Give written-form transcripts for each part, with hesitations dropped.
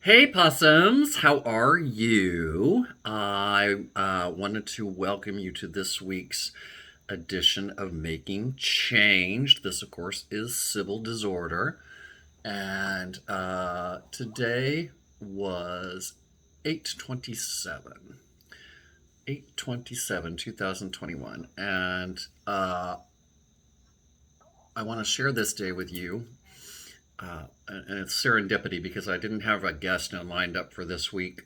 Hey possums, how are you? I wanted to welcome you to this week's edition of Making Change. This, of course, is Sybill Disorder, and today was 8/27, 8/27, 2021, and I want to share this day with you. And it's serendipity because I didn't have a guest lined up for this week,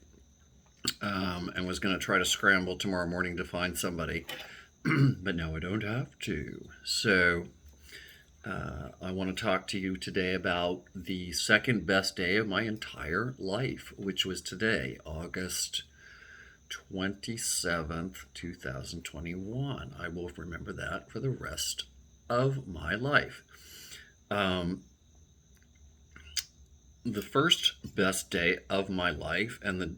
and was going to try to scramble tomorrow morning to find somebody. But now I don't have to. So I want to talk to you today about the second best day of my entire life, which was today, August 27th, 2021. I will remember that for the rest of my life. Um, the first best day of my life, and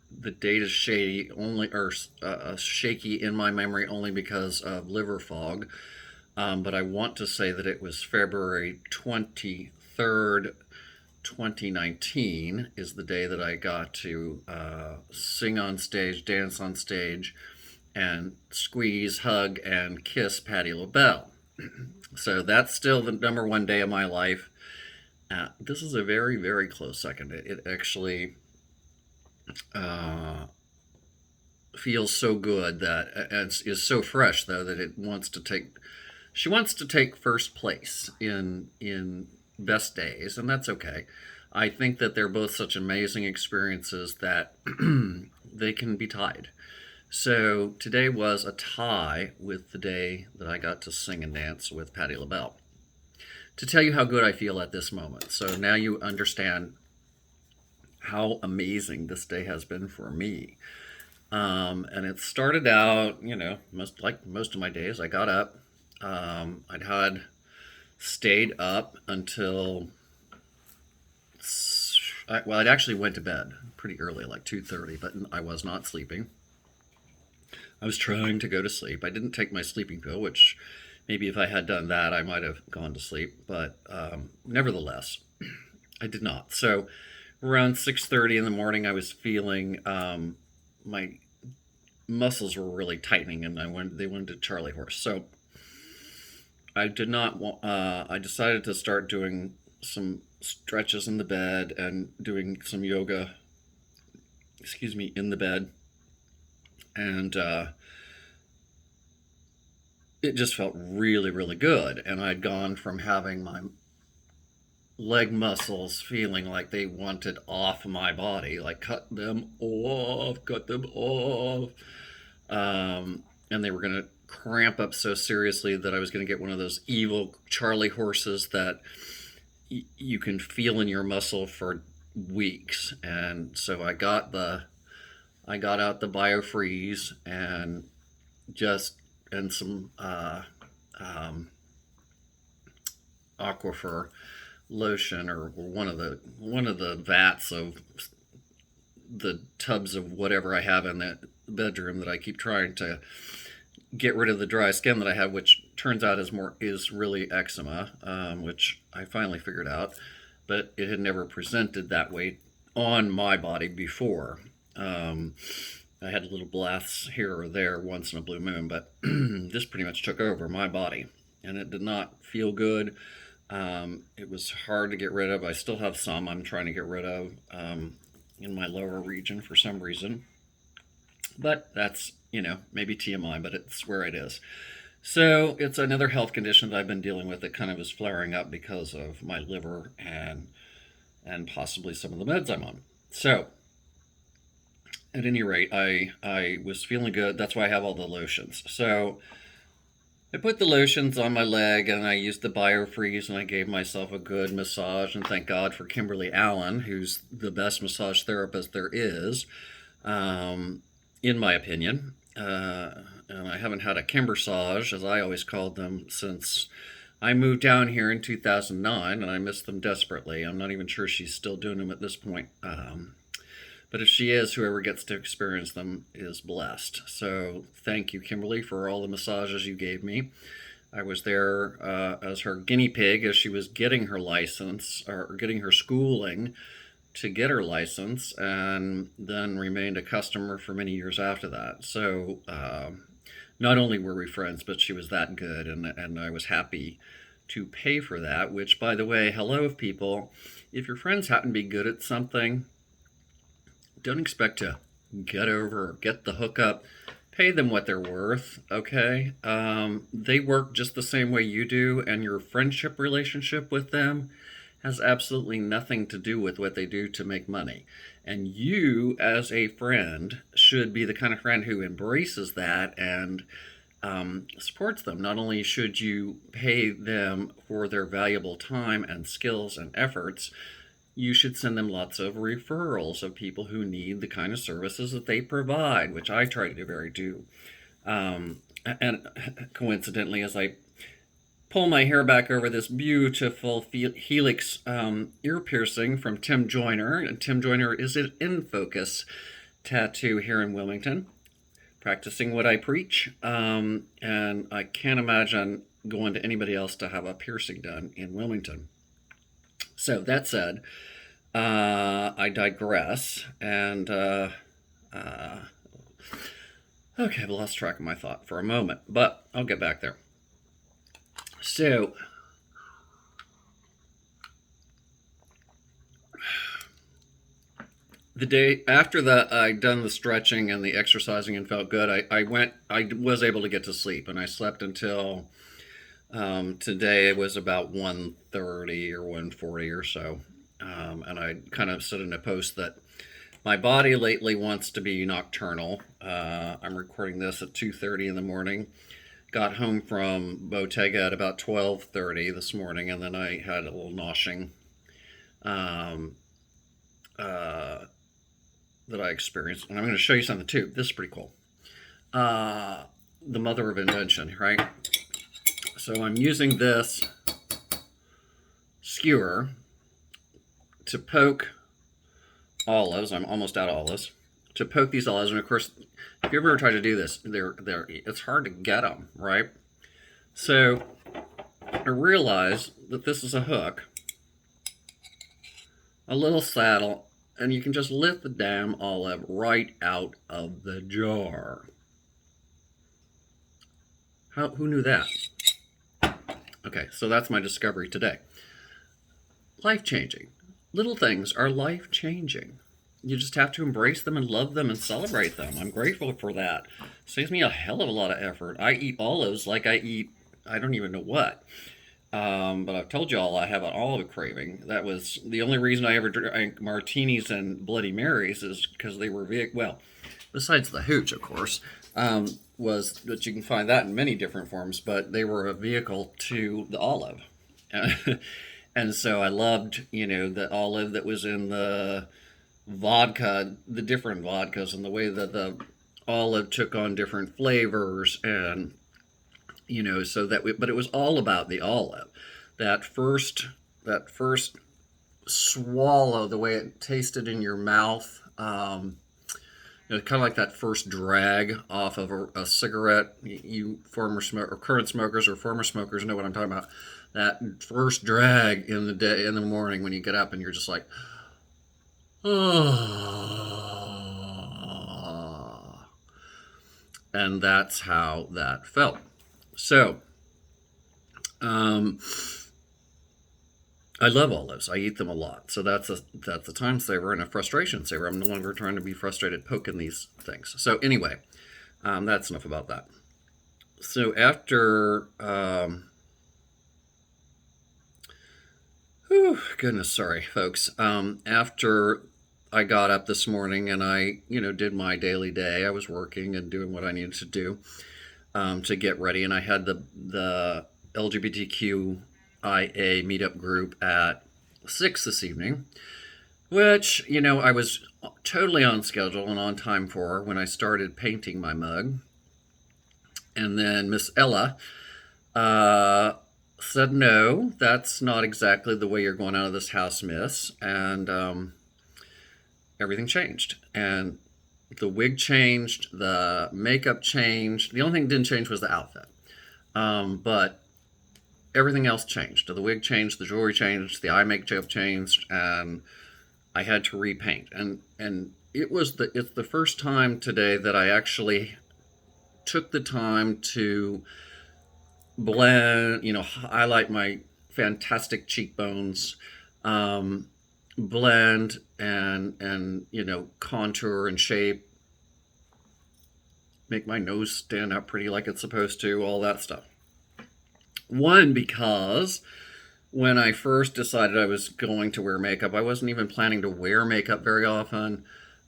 the date is shady only, or shaky in my memory only because of liver fog. But I want to say that it was February 23rd, 2019 is the day that I got to sing on stage, dance on stage, and squeeze, hug, and kiss Patti LaBelle. So that's still the number one day of my life. This is a very, very close second. It actually uh, feels so good that is so fresh though that it wants to take. She wants to take first place in best days, and that's okay. I think that they're both such amazing experiences that they can be tied. So today was a tie with the day that I got to sing and dance with Patti LaBelle. To tell you how good I feel at this moment. So now you understand how amazing this day has been for me. And it started out, most of my days. I got up. I'd stayed up until I'd actually went to bed pretty early, like 2:30, but I was not sleeping. I was trying to go to sleep. I didn't take my sleeping pill, which maybe if I had done that, I might have gone to sleep. But nevertheless, I did not. So around 6:30 in the morning, I was feeling my muscles were really tightening, and they wanted to Charlie horse. So I did not want. I decided to start doing some stretches in the bed and doing some yoga. Excuse me, in the bed, and it just felt really, really good. And I'd gone from having my leg muscles feeling like they wanted off my body, like cut them off, and they were going to cramp up so seriously that I was going to get one of those evil Charlie horses that you can feel in your muscle for weeks. And so I got out the biofreeze and just and some um, aquifer lotion, or one of the vats of the tubs of whatever I have in that bedroom that I keep trying to get rid of the dry skin that I have, which turns out is really eczema, which I finally figured out, but it had never presented that way on my body before. Um, I had little blasts here or there once in a blue moon, but this pretty much took over my body, and it did not feel good. It was hard to get rid of. I still have some I'm trying to get rid of in my lower region for some reason, but that's maybe TMI, but it's where it is. So it's another health condition that I've been dealing with that kind of is flaring up because of my liver and possibly some of the meds I'm on. So at any rate, I was feeling good. That's why I have all the lotions. So I put the lotions on my leg and I used the biofreeze and I gave myself a good massage. And thank God for Kimberly Allen, who's the best massage therapist there is, in my opinion. And I haven't had a Kimbersage, as I always called them, since I moved down here in 2009, and I miss them desperately. I'm not even sure she's still doing them at this point. But if she is, whoever gets to experience them is blessed. So thank you, Kimberly, for all the massages you gave me. I was there as her guinea pig as she was getting her license or getting her schooling to get her license, and then remained a customer for many years after that. So not only were we friends, but she was that good, and I was happy to pay for that. Which, by the way, hello, people. If your friends happen to be good at something, don't expect to get over or get the hookup. Pay them what they're worth, okay? They work just the same way you do, and your friendship relationship with them has absolutely nothing to do with what they do to make money. And you, as a friend, should be the kind of friend who embraces that and supports them. Not only should you pay them for their valuable time and skills and efforts, you should send them lots of referrals of people who need the kind of services that they provide, which I try to very do. And coincidentally, as I pull my hair back over this beautiful helix ear piercing from Tim Joyner, and Tim Joyner is an In Focus tattoo here in Wilmington, practicing what I preach, and I can't imagine going to anybody else to have a piercing done in Wilmington. So that said, I digress, and okay, I've lost track of my thought for a moment, but I'll get back there. So the day after that, I'd done the stretching and the exercising and felt good. I was able to get to sleep, and I slept until today. It was about 1:30 or 1:40 or so. And I kind of said in a post that my body lately wants to be nocturnal. I'm recording this at 2:30 in the morning. Got home from Bottega at about 12:30 this morning, and then I had a little noshing that I experienced. And I'm going to show you something too. This is pretty cool. The mother of invention, right? So I'm using this skewer to poke olives. I'm almost out of olives. To poke these olives, and of course, if you ever try to do this, it's hard to get them, right? So I realized that this is a hook, a little saddle, and you can just lift the damn olive right out of the jar. Who knew that? Okay, so that's my discovery today. Life-changing. Little things are life-changing. You just have to embrace them and love them and celebrate them. I'm grateful for that. Saves me a hell of a lot of effort. I eat olives like I eat, I don't even know what. But I've told you all I have an olive craving. That was the only reason I ever drank martinis and Bloody Marys, is because they were well, besides the hooch, of course, was that you can find that in many different forms, but they were a vehicle to the olive. And so I loved, the olive that was in the vodka, the different vodkas, and the way that the olive took on different flavors, and so that but it was all about the olive. That first swallow, the way it tasted in your mouth, kind of like that first drag off of a cigarette. You former smoker, or current smokers, or former smokers know what I'm talking about. That first drag in the day, in the morning, when you get up and you're just like, oh. And that's how that felt. So, I love olives. I eat them a lot. So that's a time saver and a frustration saver. I'm no longer trying to be frustrated poking these things. So anyway, that's enough about that. So after, goodness, sorry, folks. After I got up this morning and I, did my daily day, I was working and doing what I needed to do to get ready. And I had the LGBTQIA meetup group at 6 this evening, which, I was totally on schedule and on time for when I started painting my mug. And then Miss Ella said, no, that's not exactly the way you're going out of this house, miss. And everything changed. And the wig changed, the makeup changed. The only thing that didn't change was the outfit. But everything else changed. The wig changed, the jewelry changed, the eye makeup changed, and I had to repaint, and it's the first time today that I actually took the time to blend, highlight my fantastic cheekbones, um, blend and contour and shape, make my nose stand up pretty like it's supposed to, all that stuff. One, because when I first decided I was going to wear makeup, I wasn't even planning to wear makeup very often.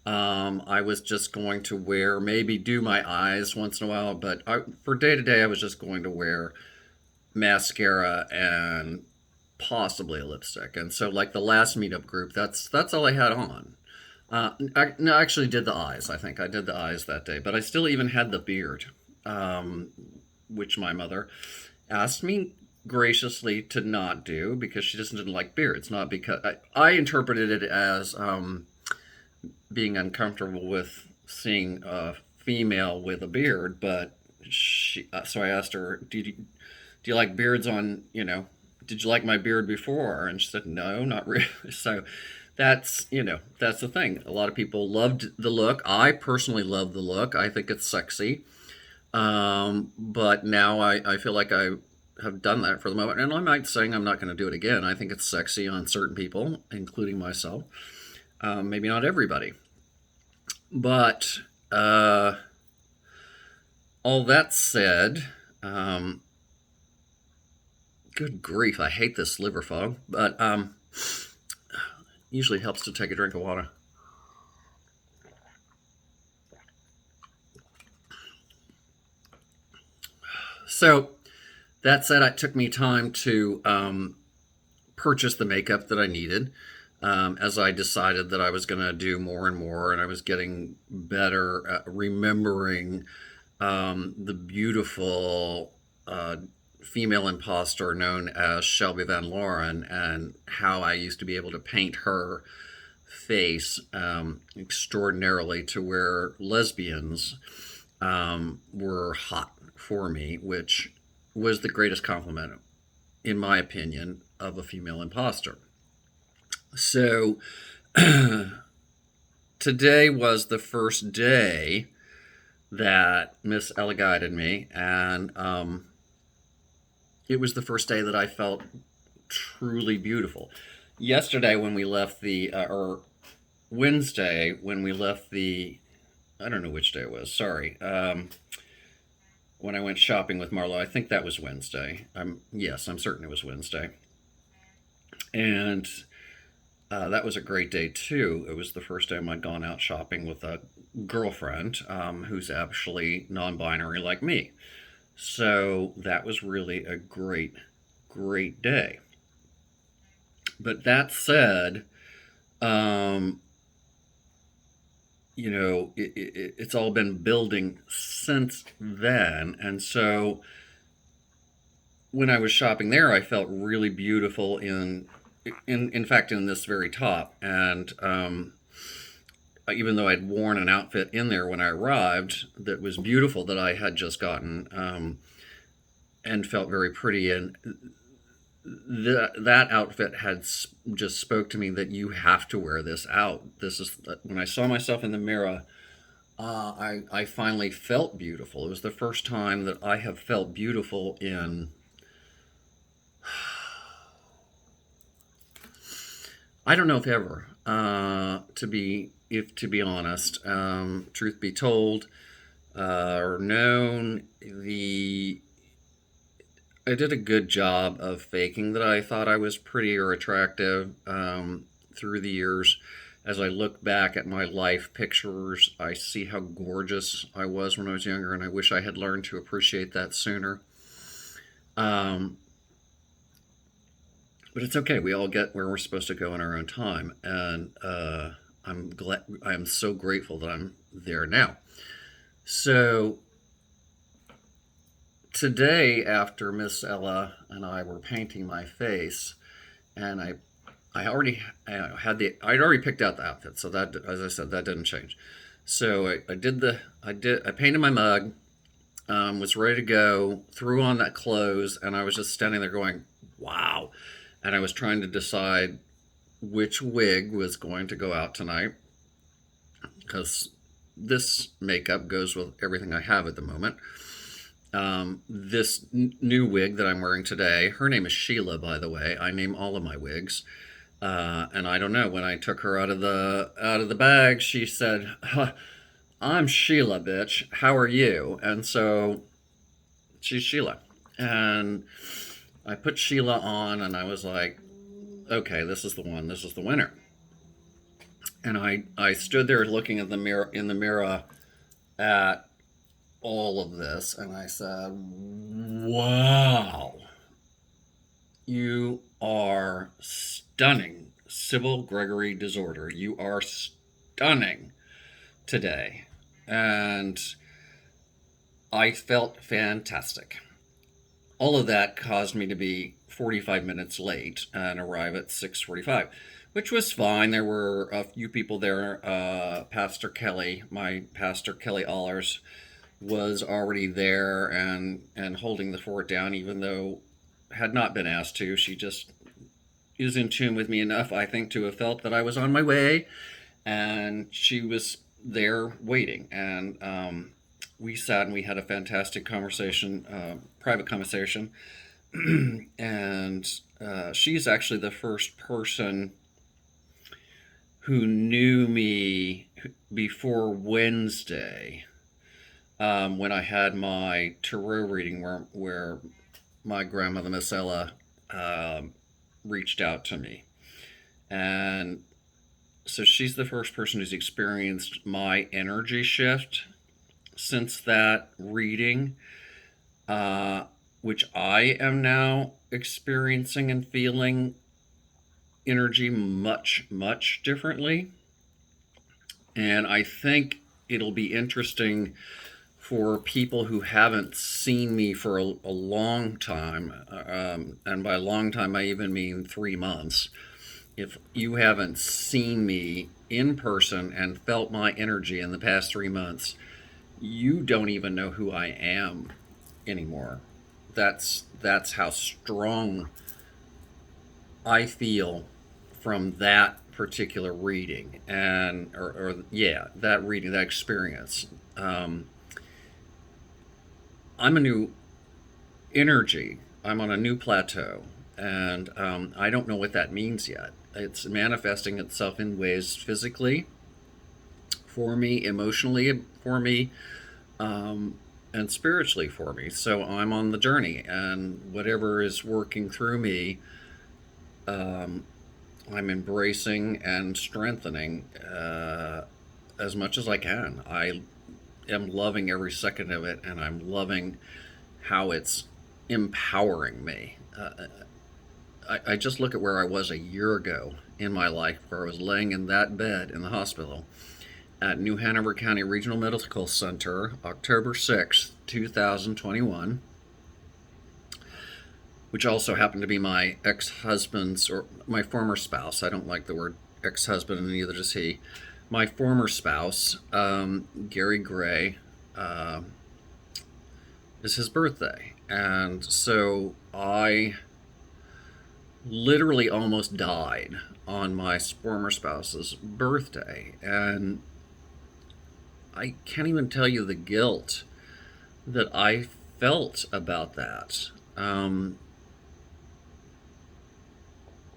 I was just going to wear, maybe do my eyes once in a while, but for day to day, I was just going to wear mascara and possibly a lipstick. And so, like the last meetup group, that's all I had on. No, I actually did the eyes. I think I did the eyes that day, but I still even had the beard, um, which my mother asked me graciously to not do because she just didn't like beards. Not because I interpreted it as being uncomfortable with seeing a female with a beard, but so I asked her, do you like beards on, did you like my beard before? And she said, no, not really. So that's the thing. A lot of people loved the look. I personally love the look. I think it's sexy. But now I feel like I have done that for the moment. And I'm not saying I'm not going to do it again. I think it's sexy on certain people, including myself. Maybe not everybody. But all that said, good grief, I hate this liver fog, but usually helps to take a drink of water. So that said, it took me time to purchase the makeup that I needed. As I decided that I was going to do more and more, and I was getting better at remembering the beautiful female imposter known as Shelby Van Lauren, and how I used to be able to paint her face extraordinarily to where lesbians were hot for me, which was the greatest compliment, in my opinion, of a female imposter. So today was the first day that Miss Ella guided me, and it was the first day that I felt truly beautiful. Yesterday, when we left or Wednesday, when we left I don't know which day it was, sorry. When I went shopping with Marlo, I think that was Wednesday. Yes, I'm certain it was Wednesday. And that was a great day too. It was the first time I'd gone out shopping with a girlfriend who's actually non-binary like me. So that was really a great, great day. But that said, um, it's all been building since then. And so when I was shopping there, I felt really beautiful in fact, in this very top. And even though I'd worn an outfit in there when I arrived that was beautiful, that I had just gotten, and felt very pretty, and that outfit had just spoke to me that you have to wear this out. This is when I saw myself in the mirror. I finally felt beautiful. It was the first time that I have felt beautiful in, I don't know if ever, to be honest. Truth be told, or known, I did a good job of faking that I thought I was pretty or attractive through the years. As I look back at my life pictures, I see how gorgeous I was when I was younger, and I wish I had learned to appreciate that sooner. Um, but it's okay. We all get where we're supposed to go in our own time, and I'm so grateful that I'm there now. So today, after Miss Ella and I were painting my face, and I already I'd already picked out the outfit, so that, as I said, that didn't change. So I painted my mug, was ready to go, threw on that clothes, and I was just standing there going, wow. And I was trying to decide which wig was going to go out tonight because this makeup goes with everything I have at the moment. This new wig that I'm wearing today, her name is Sheila, by the way. I name all of my wigs. And I don't know, when I took her out of the bag, she said, huh, "I'm Sheila, bitch. How are you?" And so she's Sheila. And I put Sheila on, and I was like, okay, this is the one. This is the winner. And I stood there looking at the mirror in the mirror at all of this, and I said, "Wow, you are stunning, Sybill Gregory Disorder. You are stunning today," and I felt fantastic. All of that caused me to be 45 minutes late and arrive at 6:45, which was fine. There were a few people there. Pastor Kelly, my pastor Kelly Allers, was already there and holding the fort down, even though had not been asked to. She just is in tune with me enough, I think, to have felt that I was on my way, and she was there waiting. And we sat and we had a fantastic conversation, private conversation. And she's actually the first person who knew me before Wednesday, when I had my tarot reading where my grandmother, Miss Ella, reached out to me. And so she's the first person who's experienced my energy shift since that reading, which I am now experiencing and feeling energy much, much differently. And I think it'll be interesting for people who haven't seen me for a long time, and by a long time I even mean 3 months. If you haven't seen me in person and felt my energy in the past 3 months, you don't even know who I am anymore. That's how strong I feel from that particular reading, and or yeah, that reading, that experience. I'm a new energy. I'm on a new plateau, and I don't know what that means yet. It's manifesting itself in ways physically for me, emotionally for me, and spiritually for me. So I'm on the journey, and whatever is working through me, I'm embracing and strengthening as much as I can. I am loving every second of it, and I'm loving how it's empowering me. I just look at where I was a year ago in my life, where I was laying in that bed in the hospital at New Hanover County Regional Medical Center, October 6th, 2021, which also happened to be my ex-husband's, or my former spouse. I don't like the word ex-husband, and neither does he. My former spouse, Gary Gray, is his birthday. And so I literally almost died on my former spouse's birthday. And I can't even tell you the guilt that I felt about that.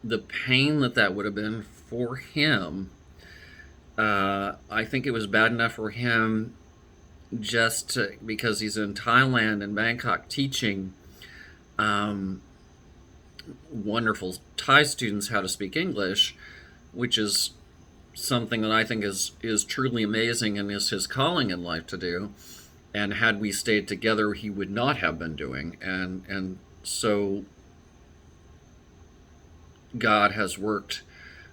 The pain that would have been for him. I think it was bad enough for him because he's in Thailand and Bangkok teaching wonderful Thai students how to speak English, which is something that I think is truly amazing and is his calling in life to do. And had we stayed together, he would not have been doing. And so God has worked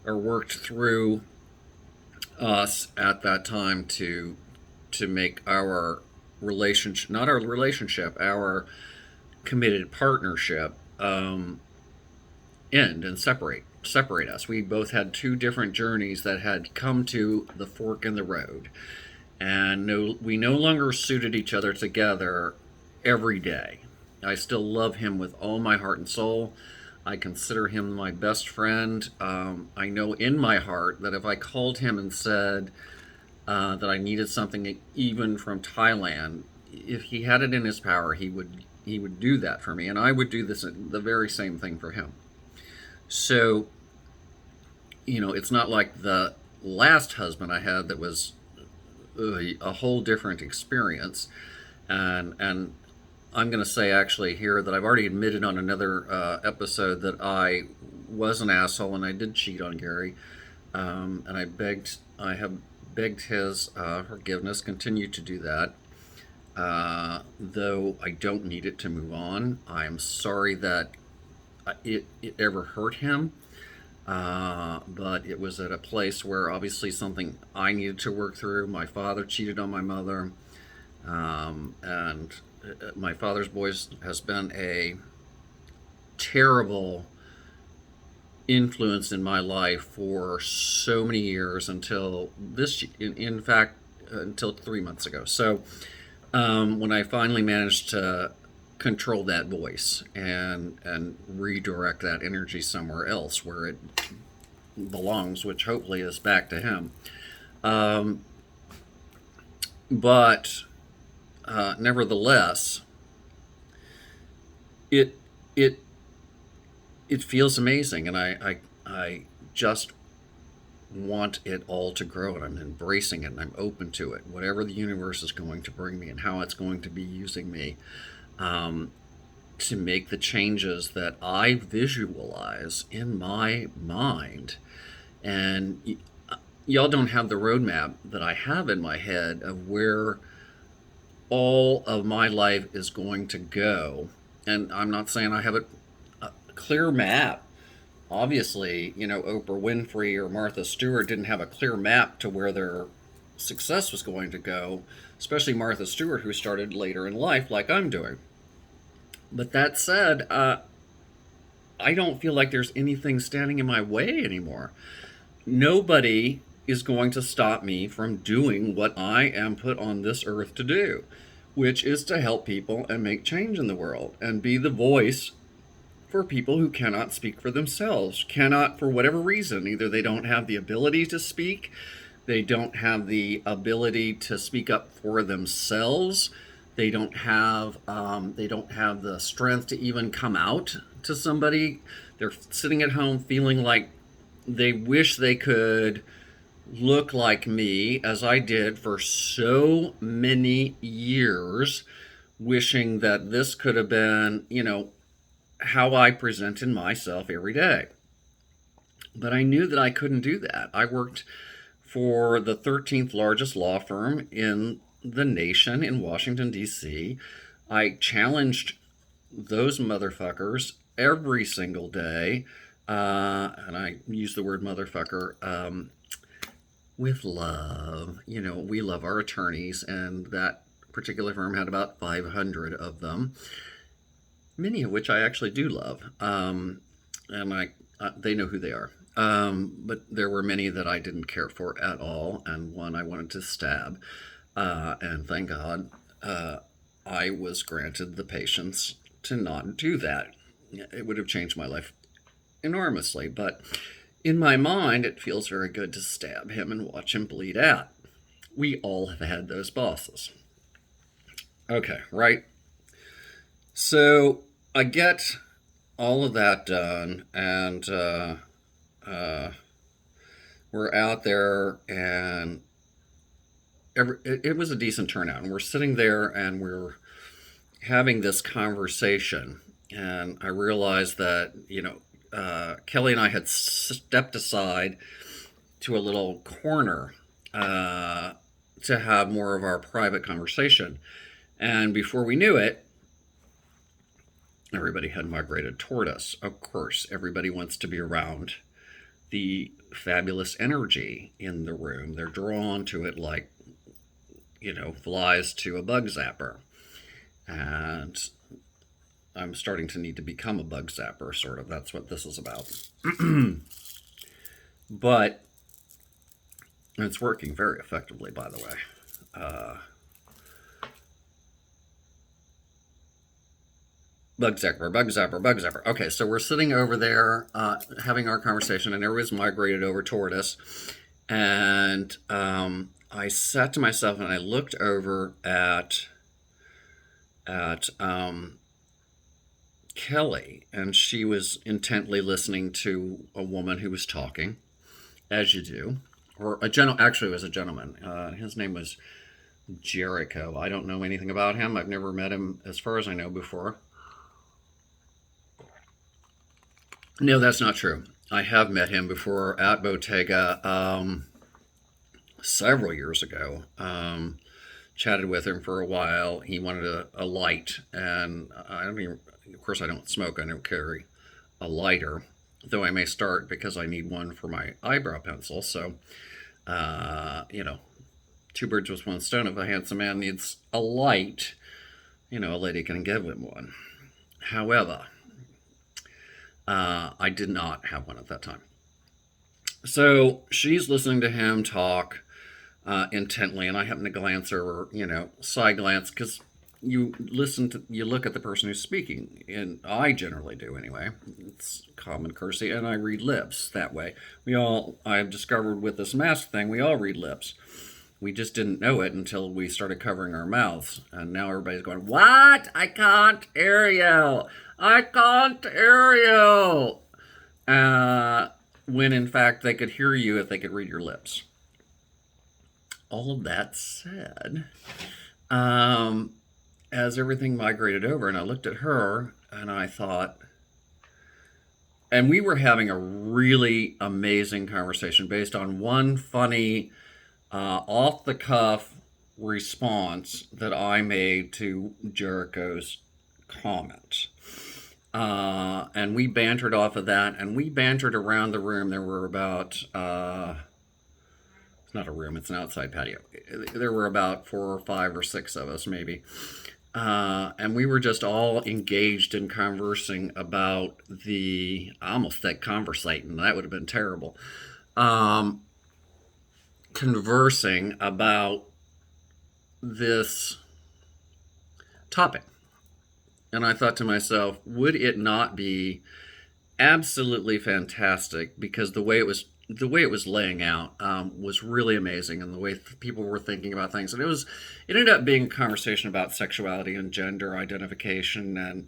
through us at that time to make our relationship, not our relationship, our committed partnership, end and separate us. We both had two different journeys that had come to the fork in the road, and we no longer suited each other together every day. I still love him with all my heart and soul. I consider him my best friend. I know in my heart that if I called him and said that I needed something, even from Thailand, if he had it in his power, he would do that for me, and I would do the very same thing for him. So, it's not like the last husband I had that was a whole different experience, and I'm going to say actually here that I've already admitted on another episode that I was an asshole and I did cheat on Gary, and I have begged his forgiveness, continue to do that. Though I don't need it to move on. I'm sorry that it ever hurt him, but it was at a place where obviously something I needed to work through. My father cheated on my mother, and my father's boys has been a terrible influence in my life for so many years until in fact, until 3 months ago. So when I finally managed to control that voice and redirect that energy somewhere else where it belongs, which hopefully is back to him. But nevertheless, it it it feels amazing, and I just want it all to grow, and I'm embracing it, and I'm open to it, whatever the universe is going to bring me and how it's going to be using me, um, to make the changes that I visualize in my mind. And y'all don't have the roadmap that I have in my head of where all of my life is going to go. And I'm not saying I have a clear map. Obviously, Oprah Winfrey or Martha Stewart didn't have a clear map to where their success was going to go, especially Martha Stewart, who started later in life like I'm doing. But that said, I don't feel like there's anything standing in my way anymore. Nobody is going to stop me from doing what I am put on this earth to do, which is to help people and make change in the world and be the voice for people who cannot speak for themselves, cannot, for whatever reason, either they don't have the ability to speak, they don't have the ability to speak up for themselves, they don't have the strength to even come out to somebody. They're sitting at home feeling like they wish they could look like me, as I did for so many years, wishing that this could have been, how I presented myself every day. But I knew that I couldn't do that. I worked for the 13th largest law firm in the nation in Washington, D.C. I challenged those motherfuckers every single day. And I use the word motherfucker with love. We love our attorneys, and that particular firm had about 500 of them, many of which I actually do love. And they know who they are. But there were many that I didn't care for at all, and one I wanted to stab. And thank God I was granted the patience to not do that. It would have changed my life enormously, but in my mind, it feels very good to stab him and watch him bleed out. We all have had those bosses. Okay, right? So I get all of that done, and we're out there, and it was a decent turnout. And we're sitting there, and we're having this conversation, and I realized that Kelly and I had stepped aside to a little corner to have more of our private conversation. And before we knew it, everybody had migrated toward us. Of course, everybody wants to be around the fabulous energy in the room. They're drawn to it like, flies to a bug zapper. And I'm starting to need to become a bug zapper, sort of. That's what this is about. But it's working very effectively, by the way. Bug zapper, bug zapper, bug zapper. Okay, so we're sitting over there having our conversation, and everybody's migrated over toward us. And I sat to myself and I looked over at Kelly, and she was intently listening to a woman who was talking, as you do, or a actually, it was a gentleman. His name was Jericho. I don't know anything about him. I've never met him, as far as I know, before. No, that's not true. I have met him before at Bottega several years ago. Chatted with him for a while. He wanted a light, and I don't even, of course, I don't smoke. I don't carry a lighter, though I may start because I need one for my eyebrow pencil. So, you know, two birds with one stone. If a handsome man needs a light, you know, a lady can give him one. However, I did not have one at that time. So she's listening to him talk intently, and I happen to glance over, you know, side glance, because you look at the person who's speaking, and I generally do anyway. It's common courtesy, and I read lips that way. I've discovered with this mask thing, we all read lips. We just didn't know it until we started covering our mouths, and now everybody's going, "What? I can't hear you. I can't hear you." When in fact they could hear you if they could read your lips. All of that said, as everything migrated over, and I looked at her and I thought, and we were having a really amazing conversation based on one funny, off the cuff response that I made to Jericho's comment. And we bantered off of that, and we bantered around the room. There were about, it's not a room, it's an outside patio. There were about 4 or 5 or 6 of us, maybe. And we were just all engaged in conversing about I almost said conversating, that would have been terrible. Conversing about this topic. And I thought to myself, would it not be absolutely fantastic, because the way it was laying out was really amazing, and the way people were thinking about things, and it ended up being a conversation about sexuality and gender identification and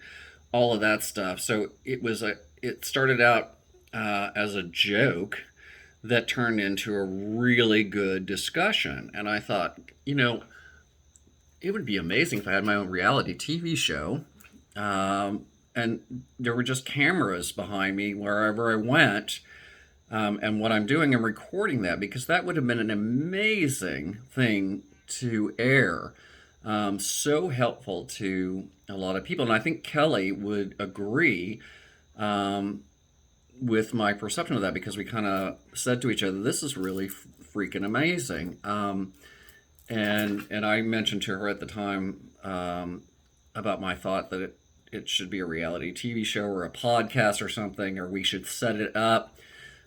all of that stuff. So it started out as a joke that turned into a really good discussion, and I thought, you know, it would be amazing if I had my own reality TV show. And there were just cameras behind me wherever I went. And what I'm doing, I'm recording that, because that would have been an amazing thing to air. So helpful to a lot of people. And I think Kelly would agree with my perception of that, because we kind of said to each other, this is really freaking amazing. And I mentioned to her at the time about my thought that it should be a reality TV show or a podcast or something, or we should set it up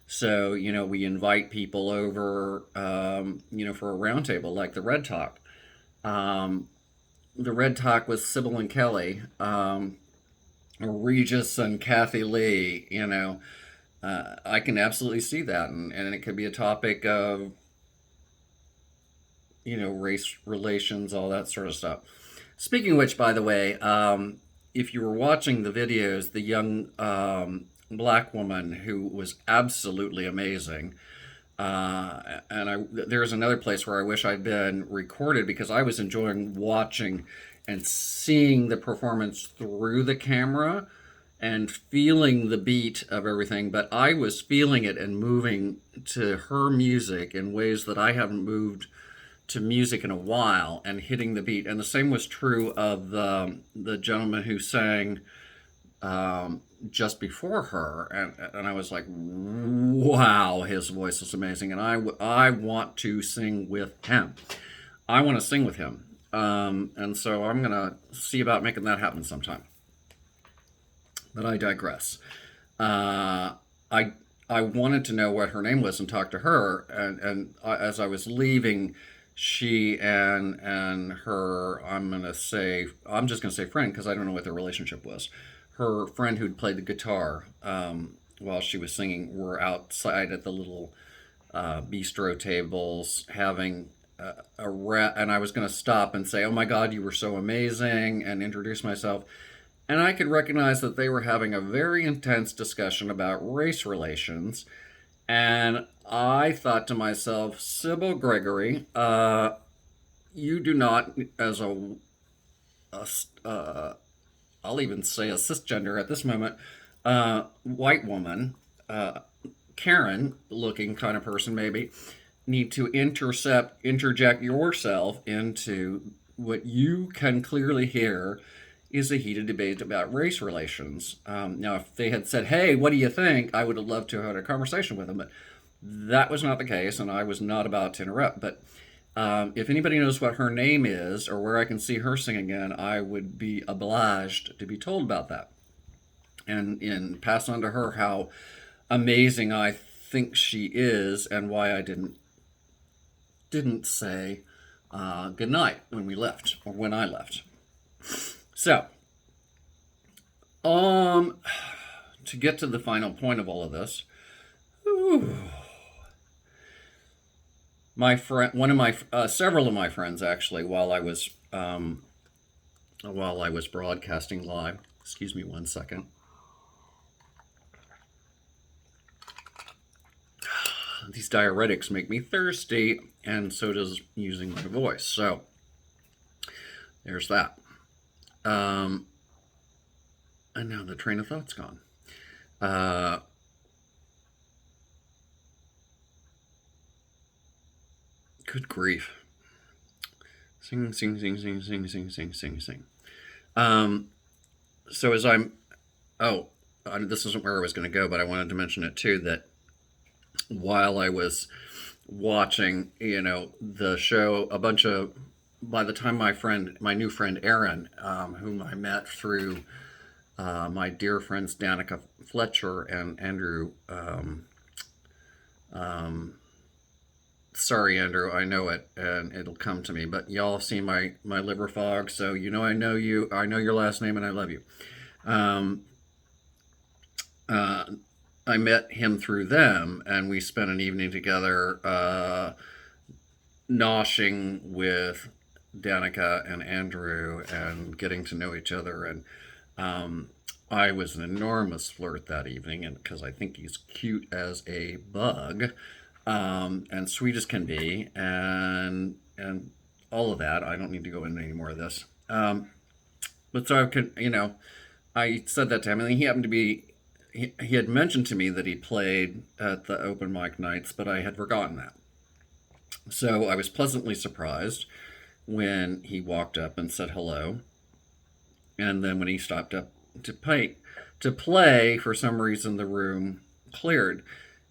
so, you know, we invite people over, you know, for a roundtable like the Red Talk. The Red Talk with Sybill and Kelly, Regis and Kathy Lee, you know. I can absolutely see that, and it could be a topic of, you know, race relations, all that sort of stuff. Speaking of which, by the way, if you were watching the videos, the young black woman who was absolutely amazing, and there's another place where I wish I'd been recorded, because I was enjoying watching and seeing the performance through the camera and feeling the beat of everything, but I was feeling it and moving to her music in ways that I haven't moved to music in a while, and hitting the beat. And the same was true of the gentleman who sang just before her, and I was like, wow, his voice is amazing, and I want to sing with him. I want to sing with him, and so I'm gonna see about making that happen sometime. But I digress. I wanted to know what her name was and talk to her, and as I was leaving, she and her, I'm just gonna say friend because I don't know what their relationship was. Her friend who'd played the guitar while she was singing were outside at the little bistro tables having and I was going to stop and say, "Oh my God, you were so amazing," and introduce myself. And I could recognize that they were having a very intense discussion about race relations. And I thought to myself, Sybill Gregory, you do not, as a I'll even say a cisgender at this moment, white woman, Karen looking kind of person, maybe, need to interject yourself into what you can clearly hear is a heated debate about race relations. Now, if they had said, "Hey, what do you think?" I would have loved to have had a conversation with them, but that was not the case, and I was not about to interrupt. But if anybody knows what her name is or where I can see her sing again, I would be obliged to be told about that and pass on to her how amazing I think she is and why I didn't say good night when we left or when I left. So, to get to the final point of all of this, whew, my friend, several of my friends actually, while I was broadcasting live. Excuse me one second. These diuretics make me thirsty, and so does using my voice. So there's that. And now the train of thought's gone. Good grief. Sing, sing, sing, sing, sing, sing, sing, sing, sing. So as I'm, this isn't where I was going to go, but I wanted to mention it too, that while I was watching, the show, by the time my new friend Aaron, whom I met through my dear friends Danica Fletcher and Andrew, sorry Andrew, I know it and it'll come to me, but y'all see my liver fog, so I know you, I know your last name, and I love you. I met him through them, and we spent an evening together noshing with Danica and Andrew and getting to know each other. And I was an enormous flirt that evening, and because I think he's cute as a bug and sweet as can be, and all of that. I don't need to go into any more of this. But so I could, I said that to him, and he happened to be he had mentioned to me that he played at the open mic nights, but I had forgotten that. So I was pleasantly surprised when he walked up and said hello. And then when he stopped up to play, for some reason the room cleared.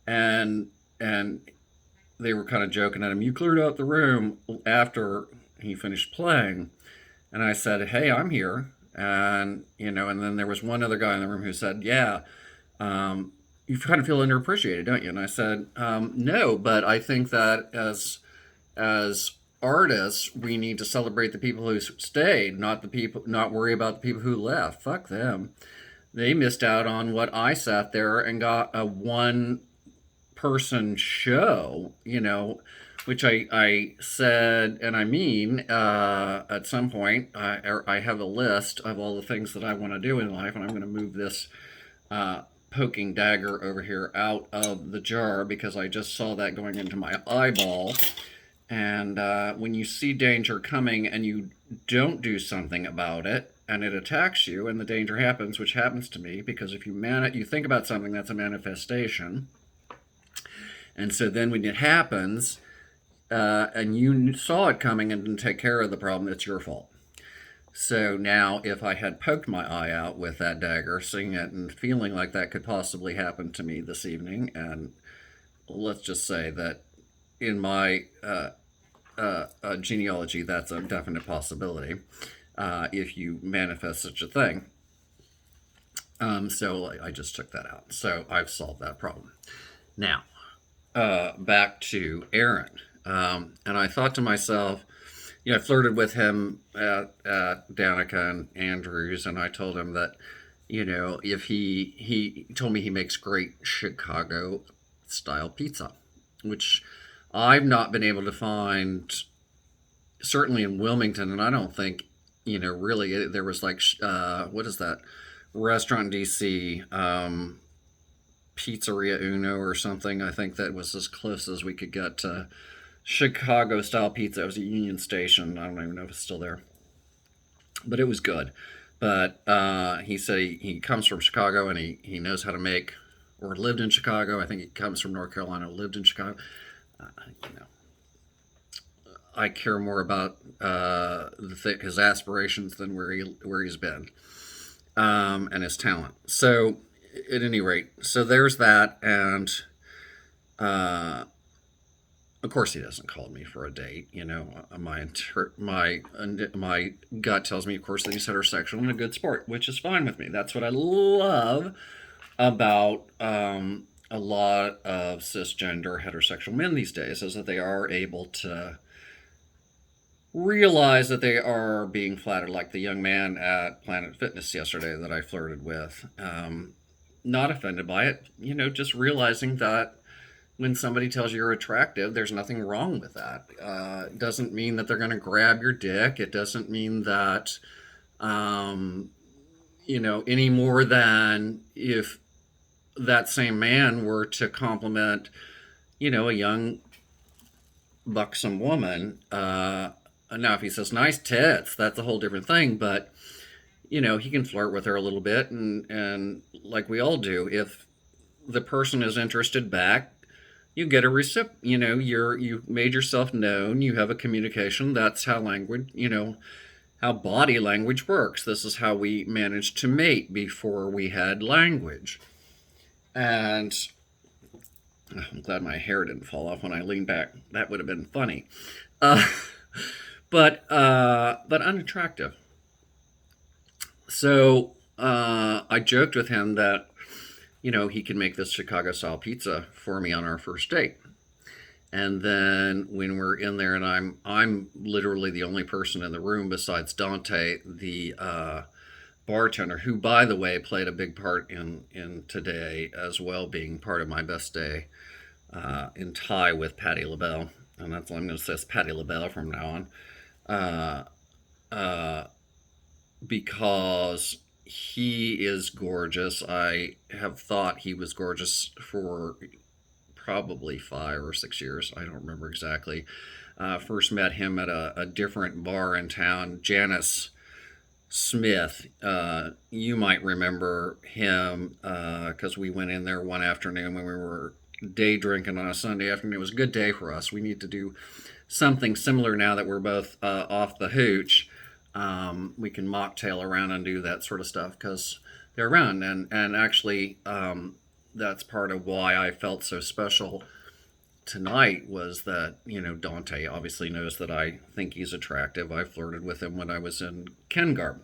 And they were kind of joking at him, "You cleared out the room," after he finished playing. And I said, "Hey, I'm here." And and then there was one other guy in the room who said, "Yeah, you kind of feel underappreciated, don't you?" And I said, "No, but I think that as artists, we need to celebrate the people who stayed, not worry about the people who left. Fuck them. They missed out on what I sat there and got a one-person show, which I said, and I mean, at some point, I have a list of all the things that I want to do in life, and I'm going to move this poking dagger over here out of the jar because I just saw that going into my eyeball. And when you see danger coming and you don't do something about it, and it attacks you, and the danger happens, which happens to me, because if you think about something, that's a manifestation. And so then when it happens, and you saw it coming and didn't take care of the problem, it's your fault. So now, if I had poked my eye out with that dagger, seeing it and feeling like that could possibly happen to me this evening, and let's just say that in my genealogy, that's a definite possibility if you manifest such a thing. So I just took that out. So I've solved that problem. Now, back to Aaron. And I thought to myself, I flirted with him at Danica and Andrews, and I told him that, if he told me he makes great Chicago style pizza, which I've not been able to find, certainly in Wilmington, and I don't think, really there was like, what is that restaurant in DC, Pizzeria Uno or something. I think that was as close as we could get to Chicago style pizza. It was a Union Station. I don't even know if it's still there, but it was good. But he said he comes from Chicago and he knows how to make, or lived in Chicago. I think he comes from North Carolina, lived in Chicago. Uh, you know, I care more about his aspirations than where he's been, and his talent. So, at any rate, so there's that, and uh, of course he doesn't call me for a date. My gut tells me, of course, that he's heterosexual and a good sport, which is fine with me. That's what I love about a lot of cisgender heterosexual men these days, is that they are able to realize that they are being flattered, like the young man at Planet Fitness yesterday that I flirted with. Not offended by it, just realizing that when somebody tells you you're attractive, there's nothing wrong with that. It doesn't mean that they're going to grab your dick. It doesn't mean that, um, any more than if that same man were to compliment, a young, buxom woman. Now, if he says nice tits, that's a whole different thing. But he can flirt with her a little bit, and like we all do, if the person is interested back, you get a recip. You made yourself known. You have a communication. That's how language. How body language works. This is how we managed to mate before we had language. And I'm glad my hair didn't fall off when I leaned back. That would have been funny. Uh, but unattractive. So I joked with him that he can make this Chicago style pizza for me on our first date. And then when we're in there, and I'm literally the only person in the room besides Dante, the bartender, who, by the way, played a big part in today as well, being part of my best day, in tie with Patti LaBelle. And that's what I'm going to say, is Patti LaBelle from now on. Uh, uh, because he is gorgeous. I have thought he was gorgeous for probably 5 or 6 years. I don't remember exactly. First met him at a different bar in town, Janice Smith. You might remember him because we went in there one afternoon when we were day drinking on a Sunday afternoon. It was a good day for us. We need to do something similar now that we're both off the hooch. We can mocktail around and do that sort of stuff because they're around. And actually, that's part of why I felt so special tonight, was that, Dante obviously knows that I think he's attractive. I flirted with him when I was in Ken Garb.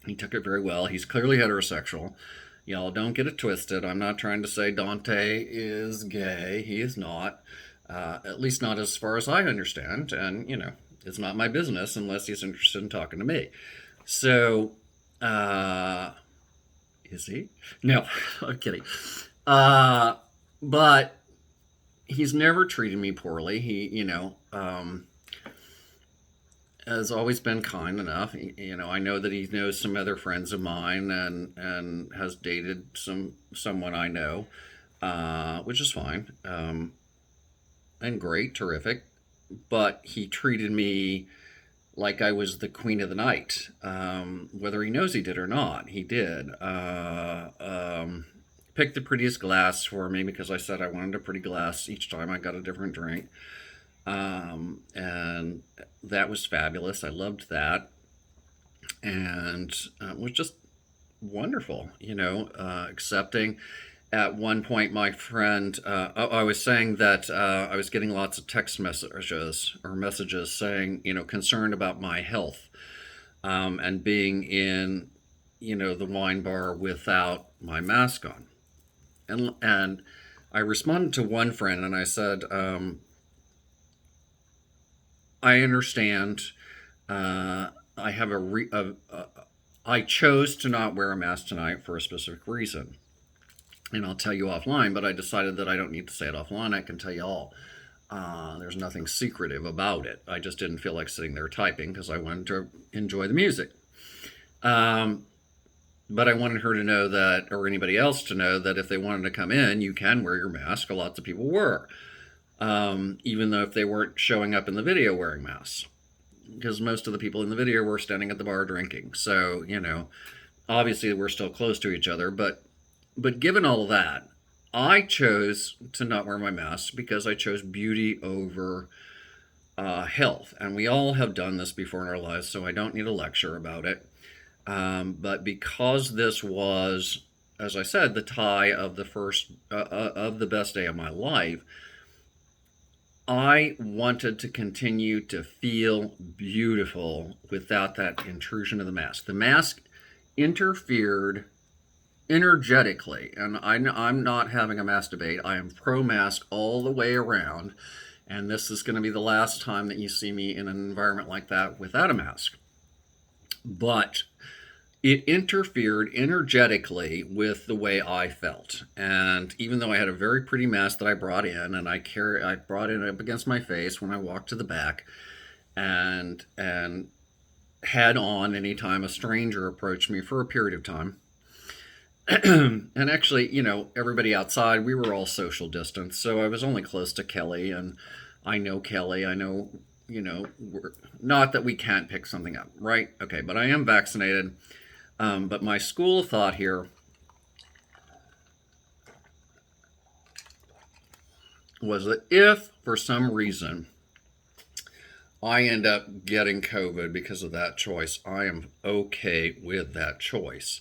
He took it very well. He's clearly heterosexual. Y'all don't get it twisted. I'm not trying to say Dante is gay. He is not. At least not as far as I understand. And, it's not my business unless he's interested in talking to me. So, is he? No, I'm kidding. But he's never treated me poorly. He, has always been kind enough. I know that he knows some other friends of mine and has dated someone I know, which is fine, and great, terrific. But he treated me like I was the queen of the night, whether he knows he did or not. He did. Picked the prettiest glass for me because I said I wanted a pretty glass each time I got a different drink. And that was fabulous. I loved that. And it was just wonderful, accepting. At one point, my friend, I was saying that I was getting lots of text messages saying, concerned about my health, and being in, the wine bar without my mask on. And I responded to one friend and I said, I understand. I have I chose to not wear a mask tonight for a specific reason. And I'll tell you offline, but I decided that I don't need to say it offline. I can tell you all. There's nothing secretive about it. I just didn't feel like sitting there typing because I wanted to enjoy the music. Um, but I wanted her to know that, or anybody else to know that if they wanted to come in, you can wear your mask. Lots of people were, even though if they weren't showing up in the video wearing masks, because most of the people in the video were standing at the bar drinking. So obviously we're still close to each other. But given all of that, I chose to not wear my mask because I chose beauty over health. And we all have done this before in our lives, so I don't need a lecture about it. But because this was, as I said, the tie of the first of the best day of my life, I wanted to continue to feel beautiful without that intrusion of the mask. The mask interfered energetically, and I'm not having a mask debate. I am pro mask all the way around, and this is going to be the last time that you see me in an environment like that without a mask. But it interfered energetically with the way I felt. And even though I had a very pretty mask that I brought in, and I brought it up against my face when I walked to the back, and had on anytime a stranger approached me for a period of time. And actually, everybody outside, we were all social distance, so I was only close to Kelly, and I know Kelly. I know, not that we can't pick something up, right? Okay, but I am vaccinated. But my school of thought here was that if, for some reason, I end up getting COVID because of that choice, I am okay with that choice,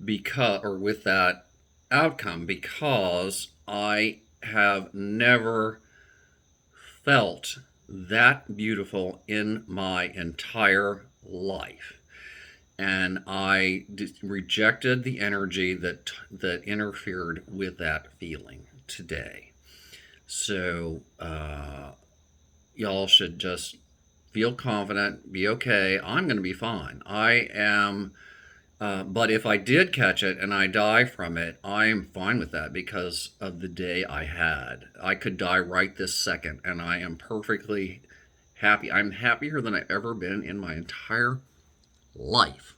or with that outcome, because I have never felt that beautiful in my entire life. And I rejected the energy that interfered with that feeling today. So y'all should just feel confident, be okay. I'm going to be fine. I am. But if I did catch it and I die from it, I am fine with that because of the day I had. I could die right this second, and I am perfectly happy. I'm happier than I've ever been in my entire life.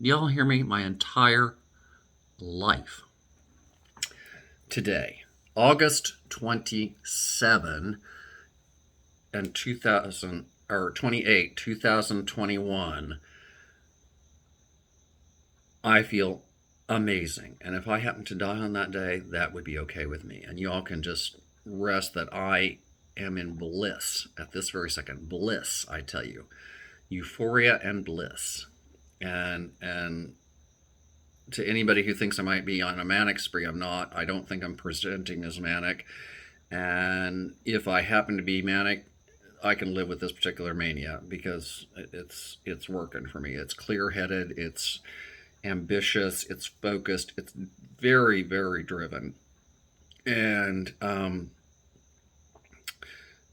Y'all hear me? My entire life. Today, August 27 and 28, 2021. I feel amazing. And if I happen to die on that day, that would be okay with me. And y'all can just rest that I am in bliss at this very second. Bliss, I tell you. Euphoria and bliss. And to anybody who thinks I might be on a manic spree, I'm not. I don't think I'm presenting as manic. And if I happen to be manic, I can live with this particular mania because it's working for me. It's clear-headed, it's ambitious, it's focused, it's very, very driven. And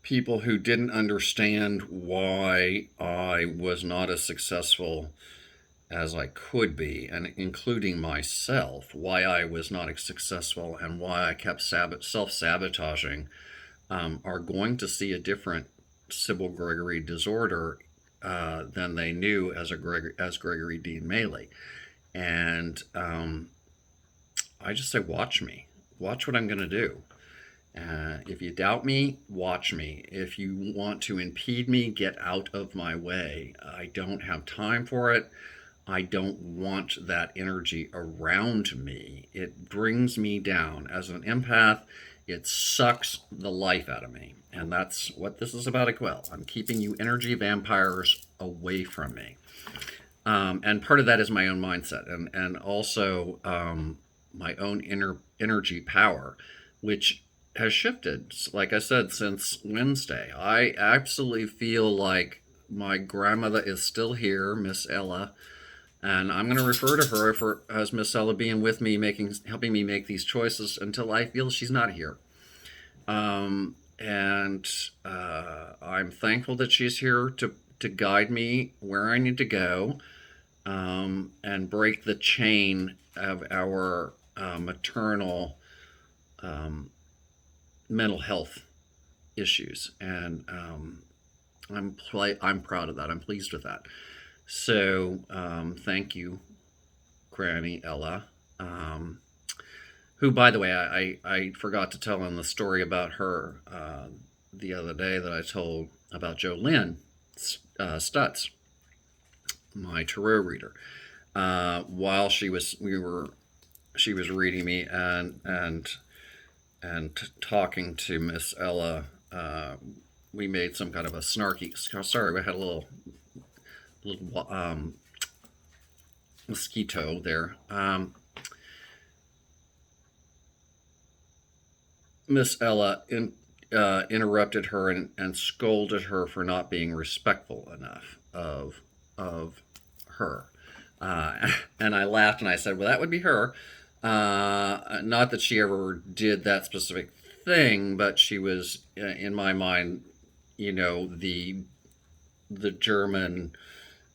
people who didn't understand why I was not as successful as I could be, and including myself, why I was not as successful and why I kept self-sabotaging, are going to see a different Sybill Gregory disorder than they knew as Gregory Dean Maley. And I just say, watch me. Watch what I'm going to do. If you doubt me, watch me. If you want to impede me, get out of my way. I don't have time for it. I don't want that energy around me. It brings me down. As an empath, it sucks the life out of me. And that's what this is about as well. I'm keeping you energy vampires away from me. And part of that is my own mindset and also my own energy power, which has shifted, like I said, since Wednesday. I absolutely feel like my grandmother is still here, Miss Ella, and I'm going to refer to her as Miss Ella being with me, helping me make these choices until I feel she's not here. and I'm thankful that she's here to guide me where I need to go, and break the chain of our maternal um, mental health issues. And I'm proud of that. I'm pleased with that. So thank you, Granny Ella. Um, who, by the way, I forgot to tell in the story about her the other day that I told about Jolynn Stutz, my tarot reader. While she was reading me and talking to Miss Ella, we made some kind of a snarky. Sorry, we had a little mosquito there. Miss Ella interrupted her and scolded her for not being respectful enough of her. And I laughed and I said, "Well, that would be her. Not that she ever did that specific thing, but she was, in my mind, the German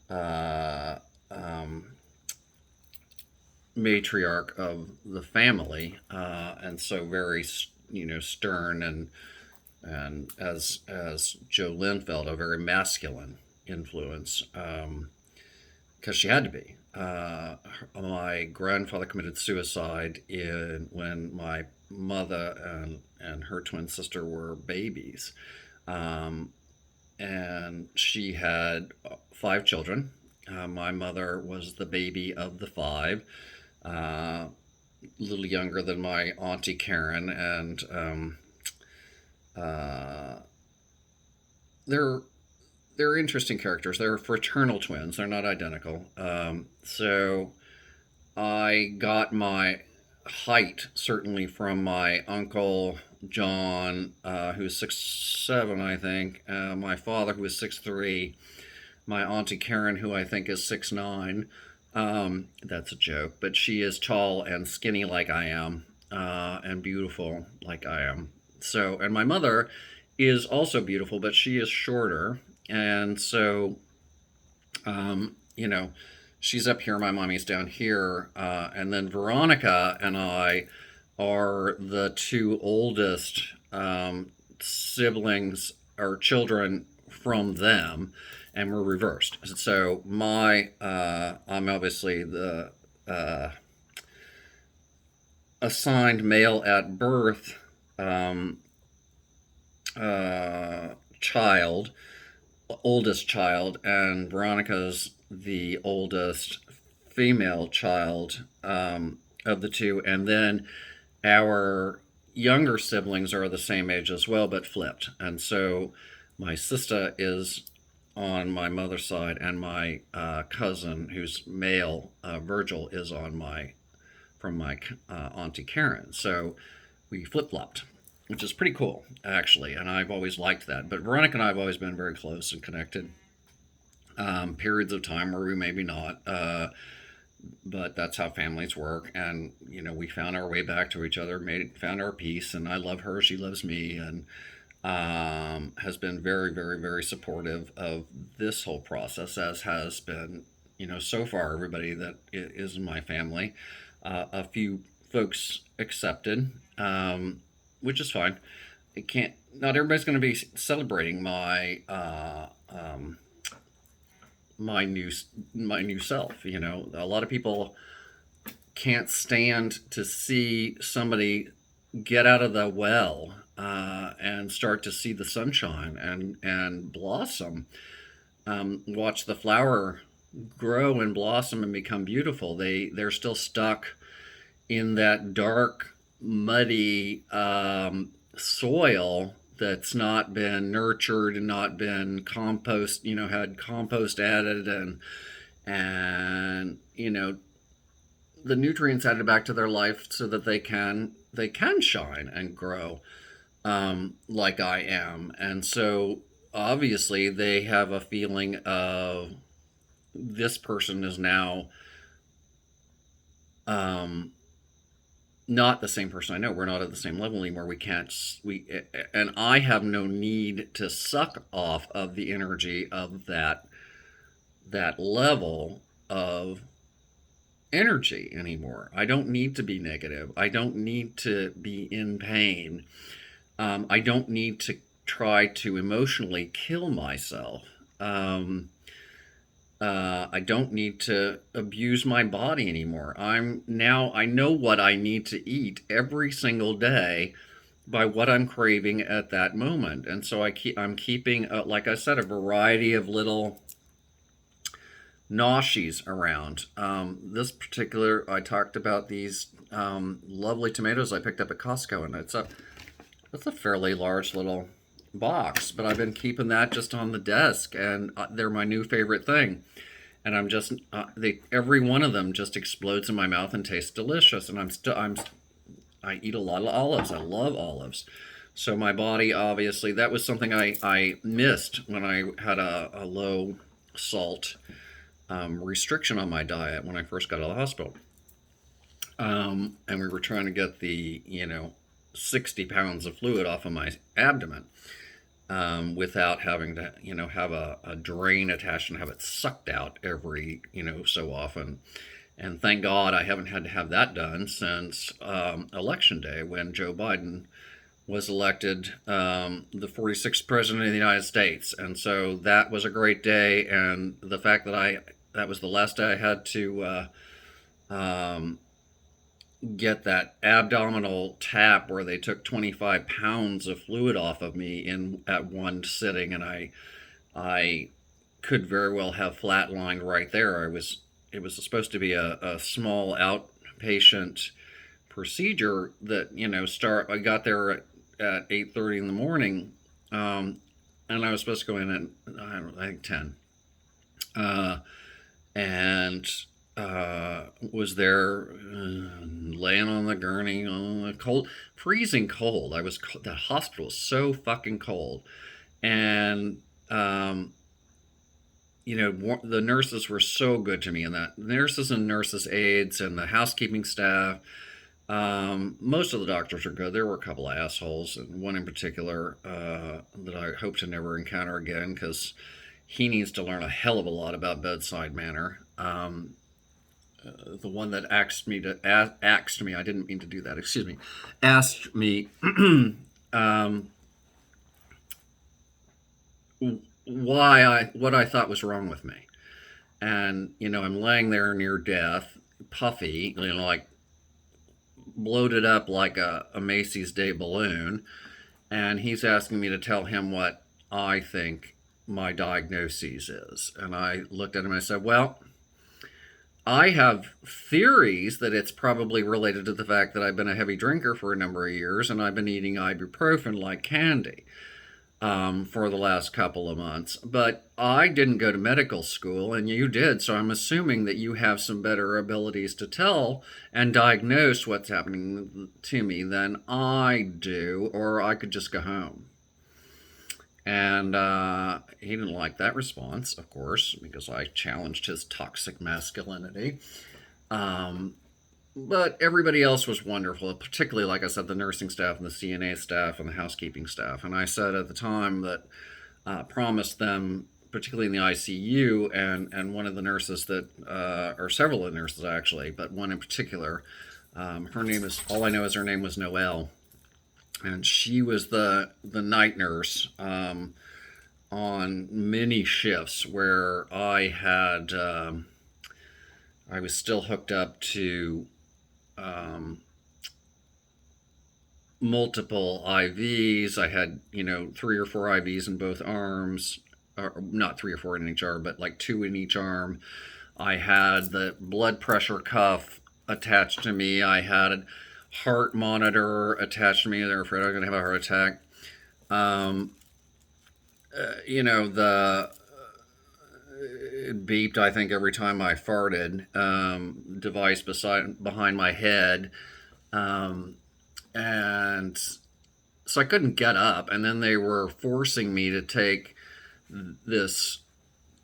uh, um, matriarch of the family, and so very stern and as Joe felt, a very masculine influence, because she had to be. My grandfather committed suicide when my mother and her twin sister were babies, um, and she had five children. My mother was the baby of the five, a little younger than my auntie Karen, and uh, they're they're interesting characters. They're fraternal twins. They're not identical. So I got my height certainly from my uncle John, who's 6'7", I think. My father, who is 6'3". My auntie Karen, who I think is 6'9". That's a joke, but she is tall and skinny like I am, and beautiful like I am. So, and my mother is also beautiful, but she is shorter, and so, you know, she's up here, my mommy's down here, and then Veronica and I are the two oldest siblings or children from them, and we're reversed. So I'm obviously the uh, assigned male at birth um, child, oldest child, and Veronica's the oldest female child of the two, and then our younger siblings are the same age as well, but flipped. And so my sister is on my mother's side, and my cousin, who's male, Virgil, is on from my auntie Karen. So we flip flopped, which is pretty cool, actually. And I've always liked that. But Veronica and I have always been very close and connected. Periods of time where we maybe not, but that's how families work. And we found our way back to each other, found our peace. And I love her, she loves me, and has been very, very, very supportive of this whole process, as has been, so far everybody that is in my family. A few folks accepted, which is fine. It can't. Not everybody's going to be celebrating my new self. A lot of people can't stand to see somebody get out of the well and start to see the sunshine and blossom. Watch the flower grow and blossom and become beautiful. They're still stuck in that dark, muddy soil that's not been nurtured and not been had compost added, and the nutrients added back to their life so that they can shine and grow, like I am. And so obviously they have a feeling of, this person is now um, not the same person I know. We're not at the same level anymore. We can't, and I have no need to suck off of the energy of that level of energy anymore. I don't need to be negative. I don't need to be in pain. I don't need to try to emotionally kill myself. Um, I don't need to abuse my body anymore. I know what I need to eat every single day by what I'm craving at that moment. And so I'm keeping, like I said, a variety of little noshies around. This particular, I talked about these lovely tomatoes I picked up at Costco, and it's a fairly large little box, but I've been keeping that just on the desk, and they're my new favorite thing. And I'm just every one of them just explodes in my mouth and tastes delicious. And I eat a lot of olives. I love olives. So my body, obviously, that was something I missed when I had a low salt restriction on my diet when I first got out of the hospital. And we were trying to get the 60 pounds of fluid off of my abdomen, without having to, have a drain attached and have it sucked out every, so often. And thank God I haven't had to have that done since election day, when Joe Biden was elected the 46th president of the United States. And so that was a great day. And the fact that was the last day I had to get that abdominal tap where they took 25 pounds of fluid off of me in at one sitting, and I could very well have flatlined right there. It was supposed to be a small outpatient procedure that I got there at 8:30 in the morning, and I was supposed to go in at I think 10, and was there laying on the gurney on the cold, freezing cold. That hospital was so fucking cold, and the nurses were so good to me, and that nurses and nurses aides and the housekeeping staff. Most of the doctors are good. There were a couple of assholes, and one in particular that I hope to never encounter again, because he needs to learn a hell of a lot about bedside manner. The one that asked me, I didn't mean to do that, excuse me, asked me what I thought was wrong with me. And, I'm laying there near death, puffy, like bloated up like a Macy's Day balloon. And he's asking me to tell him what I think my diagnosis is. And I looked at him and I said, well, I have theories that it's probably related to the fact that I've been a heavy drinker for a number of years, and I've been eating ibuprofen like candy for the last couple of months. But I didn't go to medical school, and you did, so I'm assuming that you have some better abilities to tell and diagnose what's happening to me than I do, or I could just go home. And he didn't like that response, of course, because I challenged his toxic masculinity. But everybody else was wonderful, particularly, like I said, the nursing staff and the CNA staff and the housekeeping staff. And I said at the time that promised them, particularly in the ICU, and one of the nurses that, or several of the nurses actually, but one in particular, her name is, all I know is her name was Noelle. And she was the night nurse on many shifts where I was still hooked up to multiple IVs. I had 3 or 4 IVs in both arms, or not 3 or 4 in each arm, but like 2 in each arm. I had the blood pressure cuff attached to me. I had a heart monitor attached to me. They're afraid I was going to have a heart attack. It beeped, I think, every time I farted. Device behind my head. And so I couldn't get up. And then they were forcing me to take this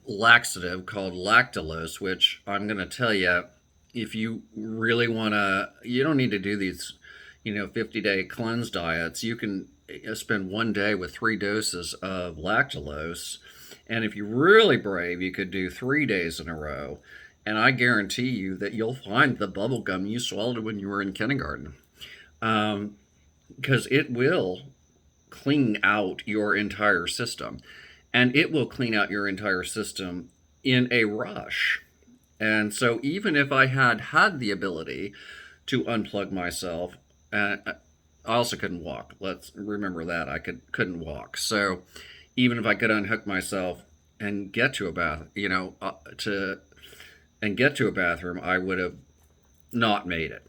laxative called lactulose, which I'm going to tell you, if you really want to, you don't need to do these, 50-day cleanse diets. You can spend one day with 3 doses of lactulose. And if you're really brave, you could do 3 days in a row. And I guarantee you that you'll find the bubble gum you swallowed when you were in kindergarten. Because it will clean out your entire system. And it will clean out your entire system in a rush. And so even if I had the ability to unplug myself, I also couldn't walk. Let's remember that I couldn't walk. So even if I could unhook myself and get to a bath, get to a bathroom, I would have not made it.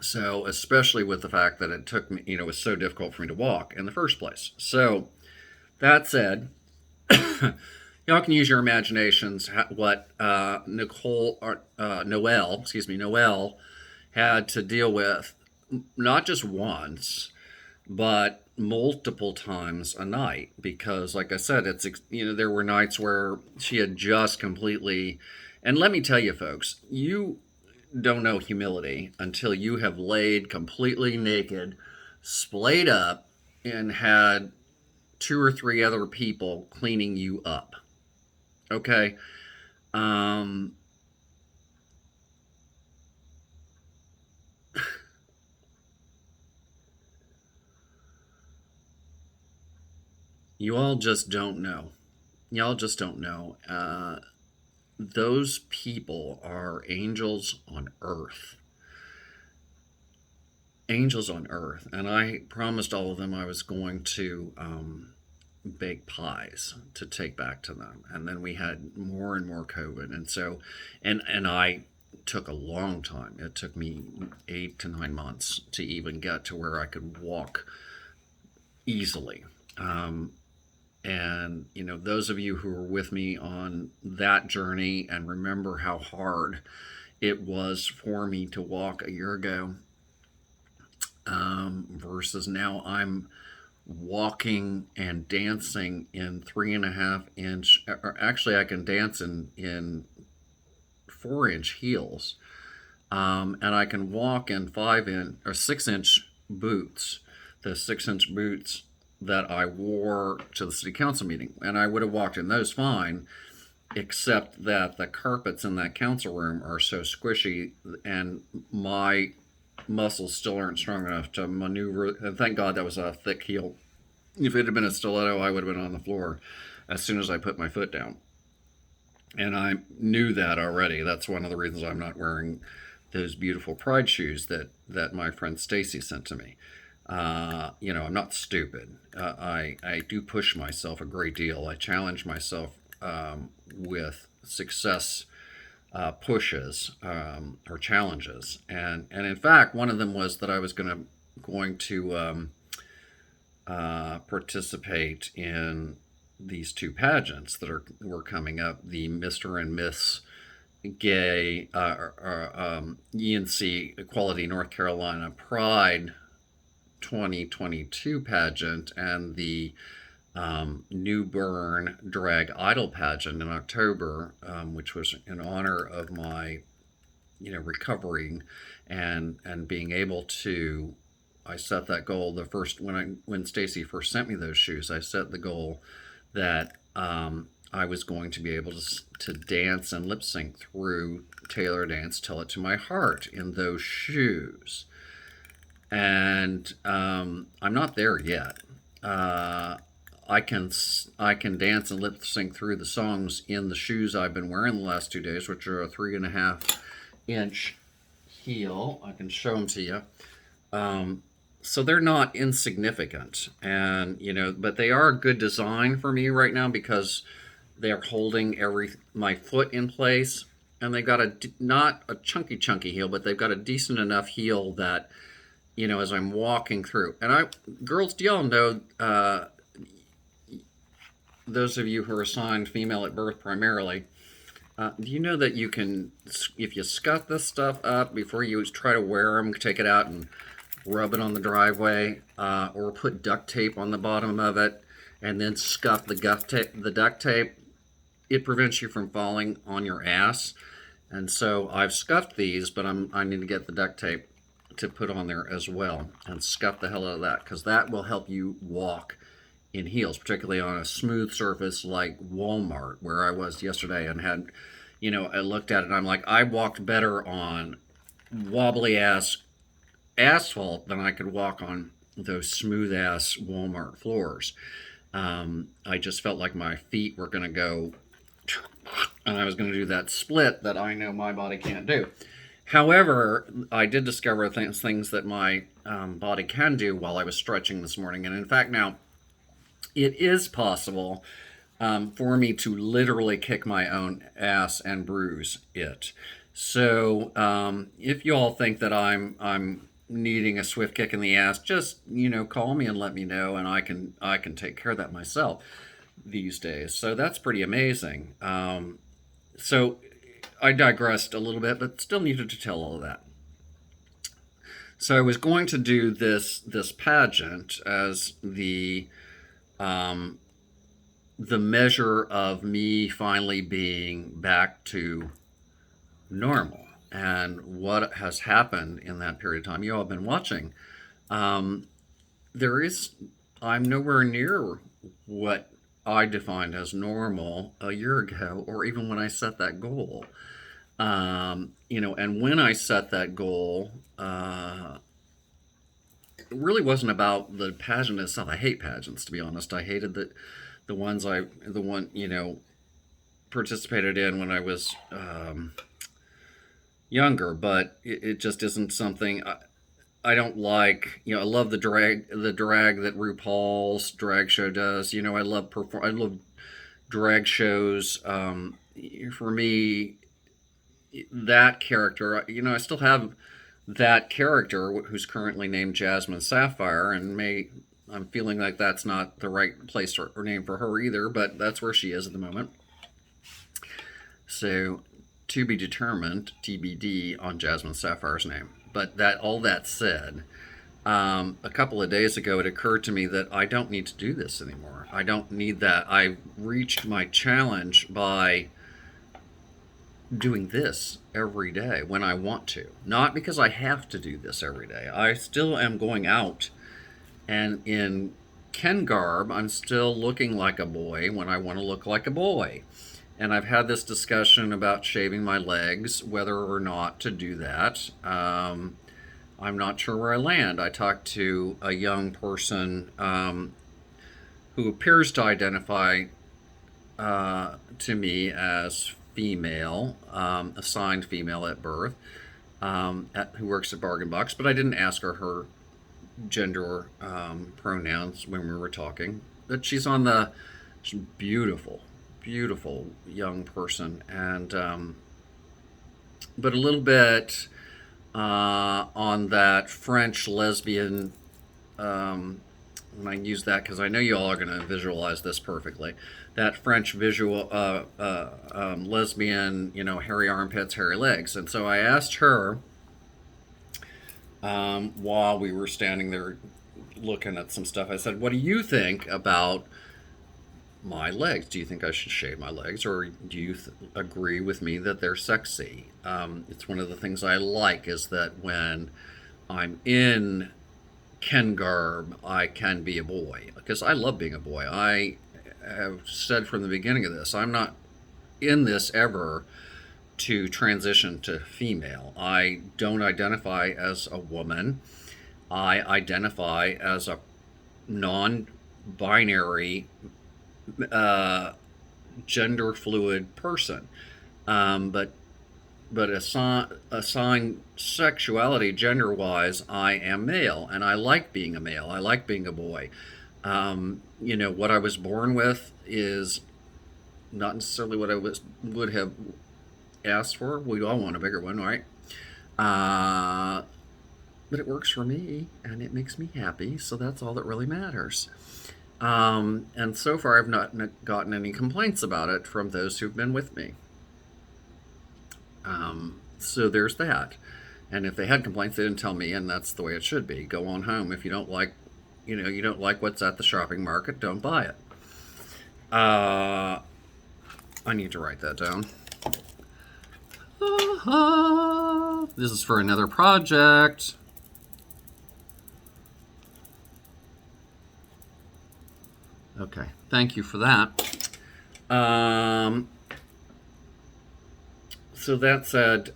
So especially with the fact that it took me, it was so difficult for me to walk in the first place. So that said, y'all can use your imaginations what Noelle had to deal with, not just once, but multiple times a night. Because, like I said, there were nights where she had just completely. And let me tell you, folks, you don't know humility until you have laid completely naked, splayed up, and had 2 or 3 other people cleaning you up. Okay? You all just don't know. Y'all just don't know. Those people are angels on earth. Angels on earth. And I promised all of them I was going to bake pies to take back to them. And then we had more and more COVID. And so, and I took a long time. It took me 8 to 9 months to even get to where I could walk easily. And, those of you who were with me on that journey and remember how hard it was for me to walk a year ago, versus now I'm walking and dancing in 3.5 inch, or actually I can dance in 4 inch heels. And I can walk in 5 inch or 6 inch boots, the 6 inch boots that I wore to the city council meeting. And I would have walked in those fine, except that the carpets in that council room are so squishy and my muscles still aren't strong enough to maneuver. And thank God that was a thick heel. If it had been a stiletto, I would have been on the floor as soon as I put my foot down. And I knew that already. That's one of the reasons I'm not wearing those beautiful Pride shoes that my friend Stacy sent to me. I'm not stupid. I do push myself a great deal. I challenge myself with success pushes or challenges, and in fact, one of them was that I was going to participate in these 2 pageants that were coming up: the Mr. and Miss Gay ENC Equality North Carolina Pride 2022 pageant and the New Bern Drag Idol pageant in October, which was in honor of my, recovering and being able to. I set that goal the first when Stacy first sent me those shoes. I set the goal that I was going to be able to dance and lip sync through Taylor Dance Tell It to My Heart in those shoes. And I'm not there yet. I can dance and lip sync through the songs in the shoes I've been wearing the last 2 days, which are a 3.5 inch heel. I can show them to you. So they're not insignificant, and but they are a good design for me right now because they're holding my foot in place, and they've got not a chunky heel, but they've got a decent enough heel that as I'm walking through. And girls, do y'all know, those of you who are assigned female at birth primarily, do you know that you can, if you scuff this stuff up before you try to wear them, take it out and rub it on the driveway, or put duct tape on the bottom of it, and then scuff the duct tape, it prevents you from falling on your ass. And so I've scuffed these, but I need to get the duct tape to put on there as well and scuff the hell out of that, because that will help you walk in heels, particularly on a smooth surface like Walmart, where I was yesterday and had, I looked at it and I'm like, I walked better on wobbly ass asphalt than I could walk on those smooth ass Walmart floors. I just felt like my feet were going to go, and I was going to do that split that I know my body can't do. However, I did discover things that my body can do while I was stretching this morning. And in fact, now it is possible for me to literally kick my own ass and bruise it. So if you all think that I'm needing a swift kick in the ass, just call me and let me know, and I can take care of that myself these days. So that's pretty amazing. So I digressed a little bit, but still needed to tell all of that. So I was going to do this pageant as the measure of me finally being back to normal. And what has happened in that period of time, you all have been watching. I'm nowhere near what I defined as normal a year ago, or even when I set that goal. And when I set that goal, it really wasn't about the pageant itself. I hate pageants, to be honest. I hated the one participated in when I was younger, but it just isn't something I don't like. I love the drag that RuPaul's drag show does. I love drag shows. For me, that character, I still have that character who's currently named Jasmine Sapphire, and I'm feeling like that's not the right place or name for her either, but that's where she is at the moment. So, to be determined, TBD on Jasmine Sapphire's name. But all that said, a couple of days ago it occurred to me that I don't need to do this anymore. I don't need that. I reached my challenge by doing this every day when I want to. Not because I have to do this every day. I still am going out, and in Ken garb, I'm still looking like a boy when I want to look like a boy. And I've had this discussion about shaving my legs, whether or not to do that. I'm not sure where I land. I talked to a young person who appears to identify to me as female, assigned female at birth, who works at Bargain Box, but I didn't ask her gender pronouns when we were talking. But she's beautiful young person, and but a little bit on that French lesbian. And I use that because I know you all are going to visualize this perfectly. That French visual lesbian, hairy armpits, hairy legs. And so I asked her while we were standing there looking at some stuff. I said, "What do you think about my legs? Do you think I should shave my legs, or do you agree with me that they're sexy?" It's one of the things I like, is that when I'm in Ken garb, I can be a boy, because I love being a boy. I have said from the beginning of this, I'm not in this ever to transition to female. I don't identify as a woman. I identify as a non-binary gender fluid person, but assigned sexuality gender wise, I am male, and I like being a male. I like being a boy. What I was born with is not necessarily what I would have asked for. We all want a bigger one, right? But it works for me, and it makes me happy, so that's all that really matters. And so far, I've not gotten any complaints about it from those who've been with me. So there's that. And if they had complaints, they didn't tell me, and that's the way it should be. Go on home. If you don't like, you don't like what's at the shopping market, don't buy it. I need to write that down. This is for another project. Okay, thank you for that. So that said,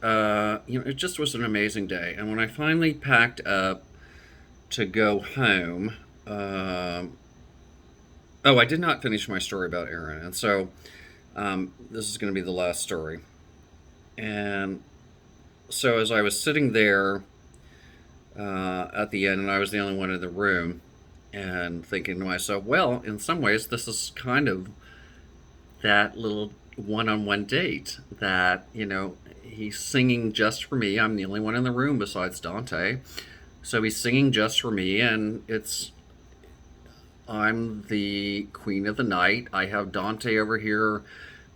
it just was an amazing day. And when I finally packed up to go home, I did not finish my story about Aaron. And so this is going to be the last story. And so as I was sitting there at the end, and I was the only one in the room, and thinking to myself, well, in some ways, this is kind of that little one-on-one date that, he's singing just for me. I'm the only one in the room besides Dante. So he's singing just for me, and I'm the queen of the night. I have Dante over here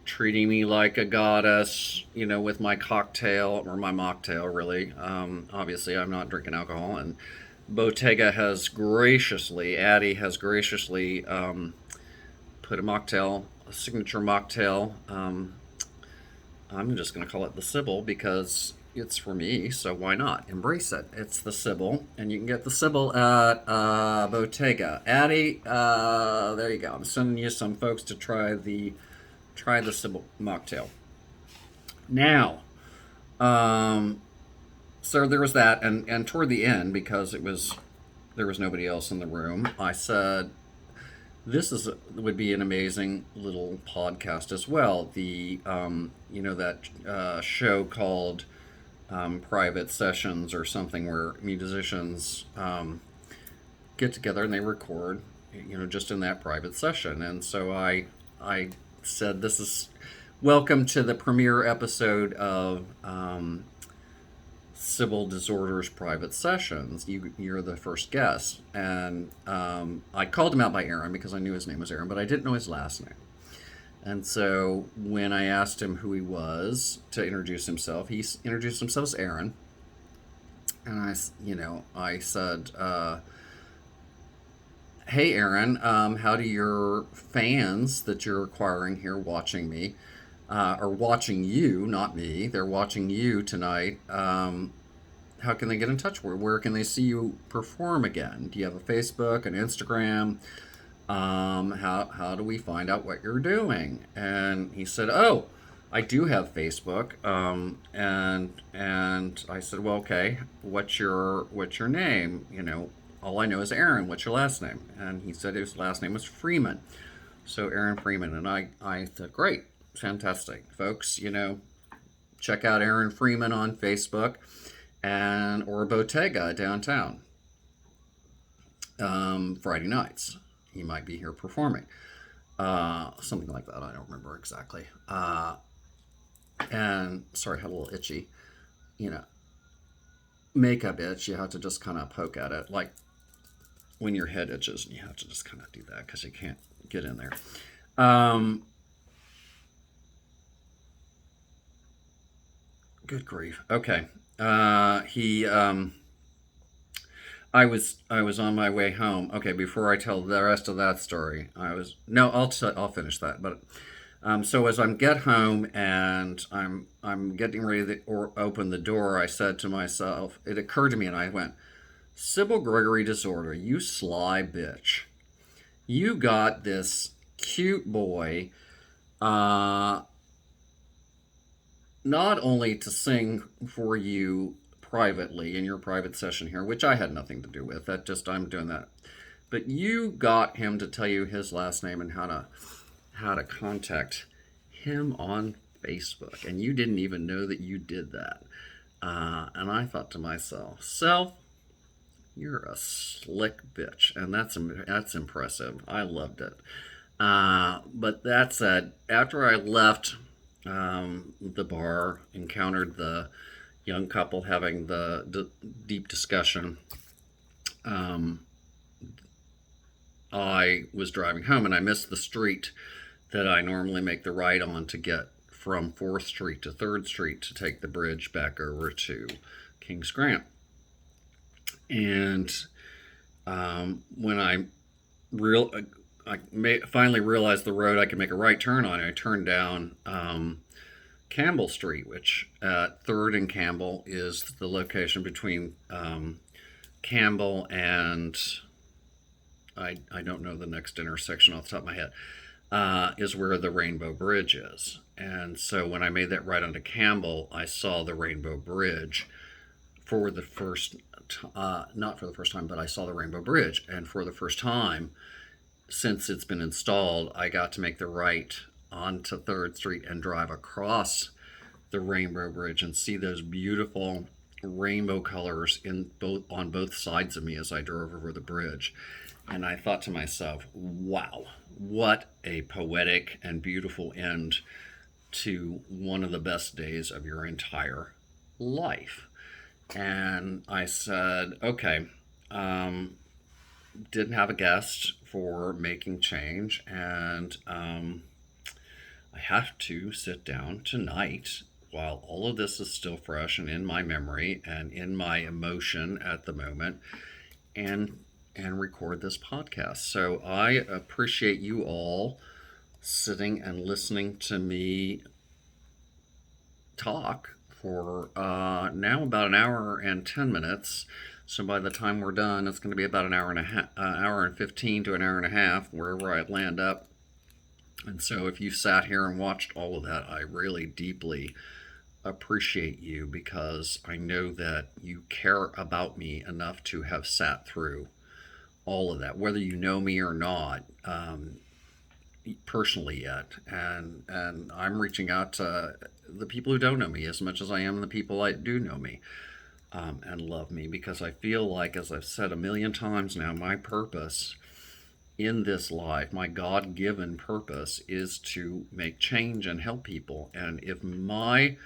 treating me like a goddess, with my cocktail, or my mocktail, really. Obviously, I'm not drinking alcohol. And Addie has graciously put a signature mocktail. I'm just going to call it the Sybill because it's for me, so why not? Embrace it. It's the Sybill, and you can get the Sybill at Bottega. Addie, there you go. I'm sending you some folks to try the Sybill mocktail. Now, so there was that, and toward the end, because there was nobody else in the room, I said, would be an amazing little podcast as well. That show called Private Sessions or something, where musicians get together and they record, just in that private session. And so I said, this is welcome to the premiere episode of Sybill Disorder's Private Sessions. You're the first guest. And I called him out by Aaron because I knew his name was Aaron, but I didn't know his last name. And so when I asked him who he was to introduce himself, he introduced himself as Aaron. And I said, hey, Aaron, how do your fans that you're acquiring here watching me, are watching you, not me, they're watching you tonight, how can they get in touch? Where can they see you perform again? Do you have a Facebook, an Instagram? How do we find out what you're doing? And he said, oh, I do have Facebook. And I said, well, okay, what's your name? All I know is Aaron. What's your last name? And he said his last name was Freeman. So Aaron Freeman. And I said, great, fantastic, folks. Check out Aaron Freeman on Facebook, or Bottega downtown. Friday nights, he might be here performing, something like that. I don't remember exactly. And sorry, I had a little itchy. Makeup itch. You have to just kind of poke at it, like when your head itches, and you have to just kind of do that because you can't get in there. Good grief. Okay. I was on my way home. Okay, before I tell the rest of that story, I'll finish that. But so as I'm get home and I'm getting ready to open the door, I said to myself, it occurred to me, and I went, Sybill Gregory Disorder, you sly bitch. You got this cute boy, not only to sing for you privately in your private session here, which I had nothing to do with. I'm doing that. But you got him to tell you his last name and how to contact him on Facebook, and you didn't even know that you did that. And I thought to myself, you're a slick bitch, and that's impressive. I loved it. But that said, after I left the bar, encountered the young couple having the deep discussion, I was driving home, and I missed the street that I normally make the right on to get from 4th Street to 3rd Street to take the bridge back over to Kings Grant. And when I finally realized the road I could make a right turn on, I turned down Campbell Street, which at 3rd and Campbell is the location between Campbell and I don't know the next intersection off the top of my head, is where the Rainbow Bridge is. And so when I made that right onto Campbell, I saw the Rainbow Bridge for the first, not for the first time, but I saw the Rainbow Bridge. And for the first time since it's been installed, I got to make the right onto 3rd Street and drive across the Rainbow Bridge and see those beautiful rainbow colors in both on both sides of me as I drove over the bridge. And I thought to myself, wow, what a poetic and beautiful end to one of the best days of your entire life. And I said, okay, didn't have a guest for making change, and I have to sit down tonight while all of this is still fresh and in my memory and in my emotion at the moment, and record this podcast. So I appreciate you all sitting and listening to me talk for now about an hour and 10 minutes. So by the time we're done, it's going to be about an hour and a half, hour and 15 to an hour and a half, wherever I land up. And so if you sat here and watched all of that, I really deeply appreciate you, because I know that you care about me enough to have sat through all of that, whether you know me or not, personally yet. And I'm reaching out to the people who don't know me as much as I am the people that do know me, and love me, because I feel like, as I've said a million times now, my purpose in this life, my God-given purpose, is to make change and help people. And if my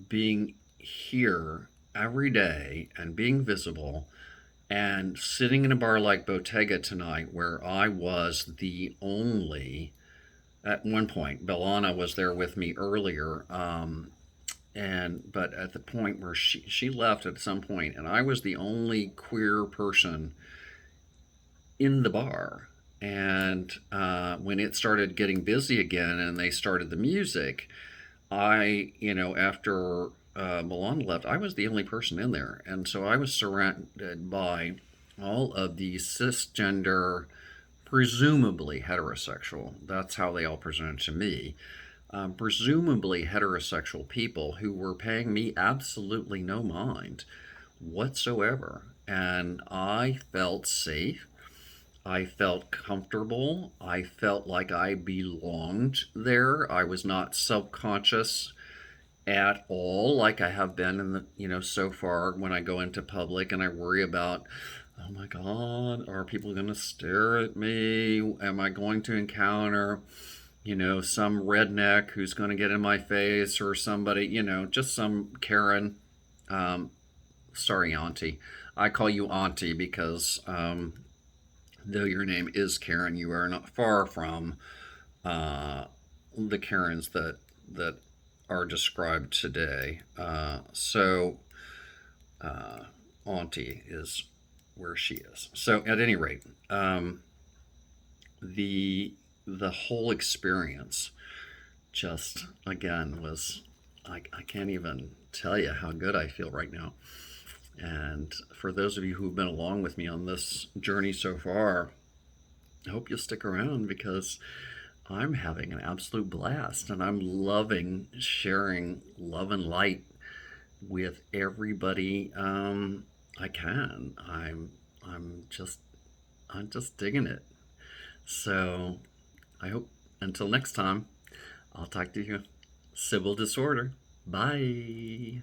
being here every day and being visible and sitting in a bar like Bottega tonight, where I was the only, at one point, Bellana was there with me earlier, but at the point where she left at some point, and I was the only queer person in the bar. And when it started getting busy again and they started the music, after Milan left, I was the only person in there. And so I was surrounded by all of these cisgender, presumably heterosexual, that's how they all presented to me, presumably heterosexual people who were paying me absolutely no mind whatsoever. And I felt safe. I felt comfortable. I felt like I belonged there. I was not self-conscious at all, like I have been in the, so far when I go into public and I worry about, oh my God, are people going to stare at me? Am I going to encounter, some redneck who's going to get in my face, or somebody, just some Karen. Sorry, Auntie. I call you Auntie because, though your name is Karen, you are not far from the Karens that are described today. Auntie is where she is. So at any rate, the whole experience just, again, was, I can't even tell you how good I feel right now. And for those of you who've been along with me on this journey so far, I hope you'll stick around, because I'm having an absolute blast, and I'm loving sharing love and light with everybody I can. I'm just digging it. So I hope, until next time, I'll talk to you. Sybill Disorder. Bye.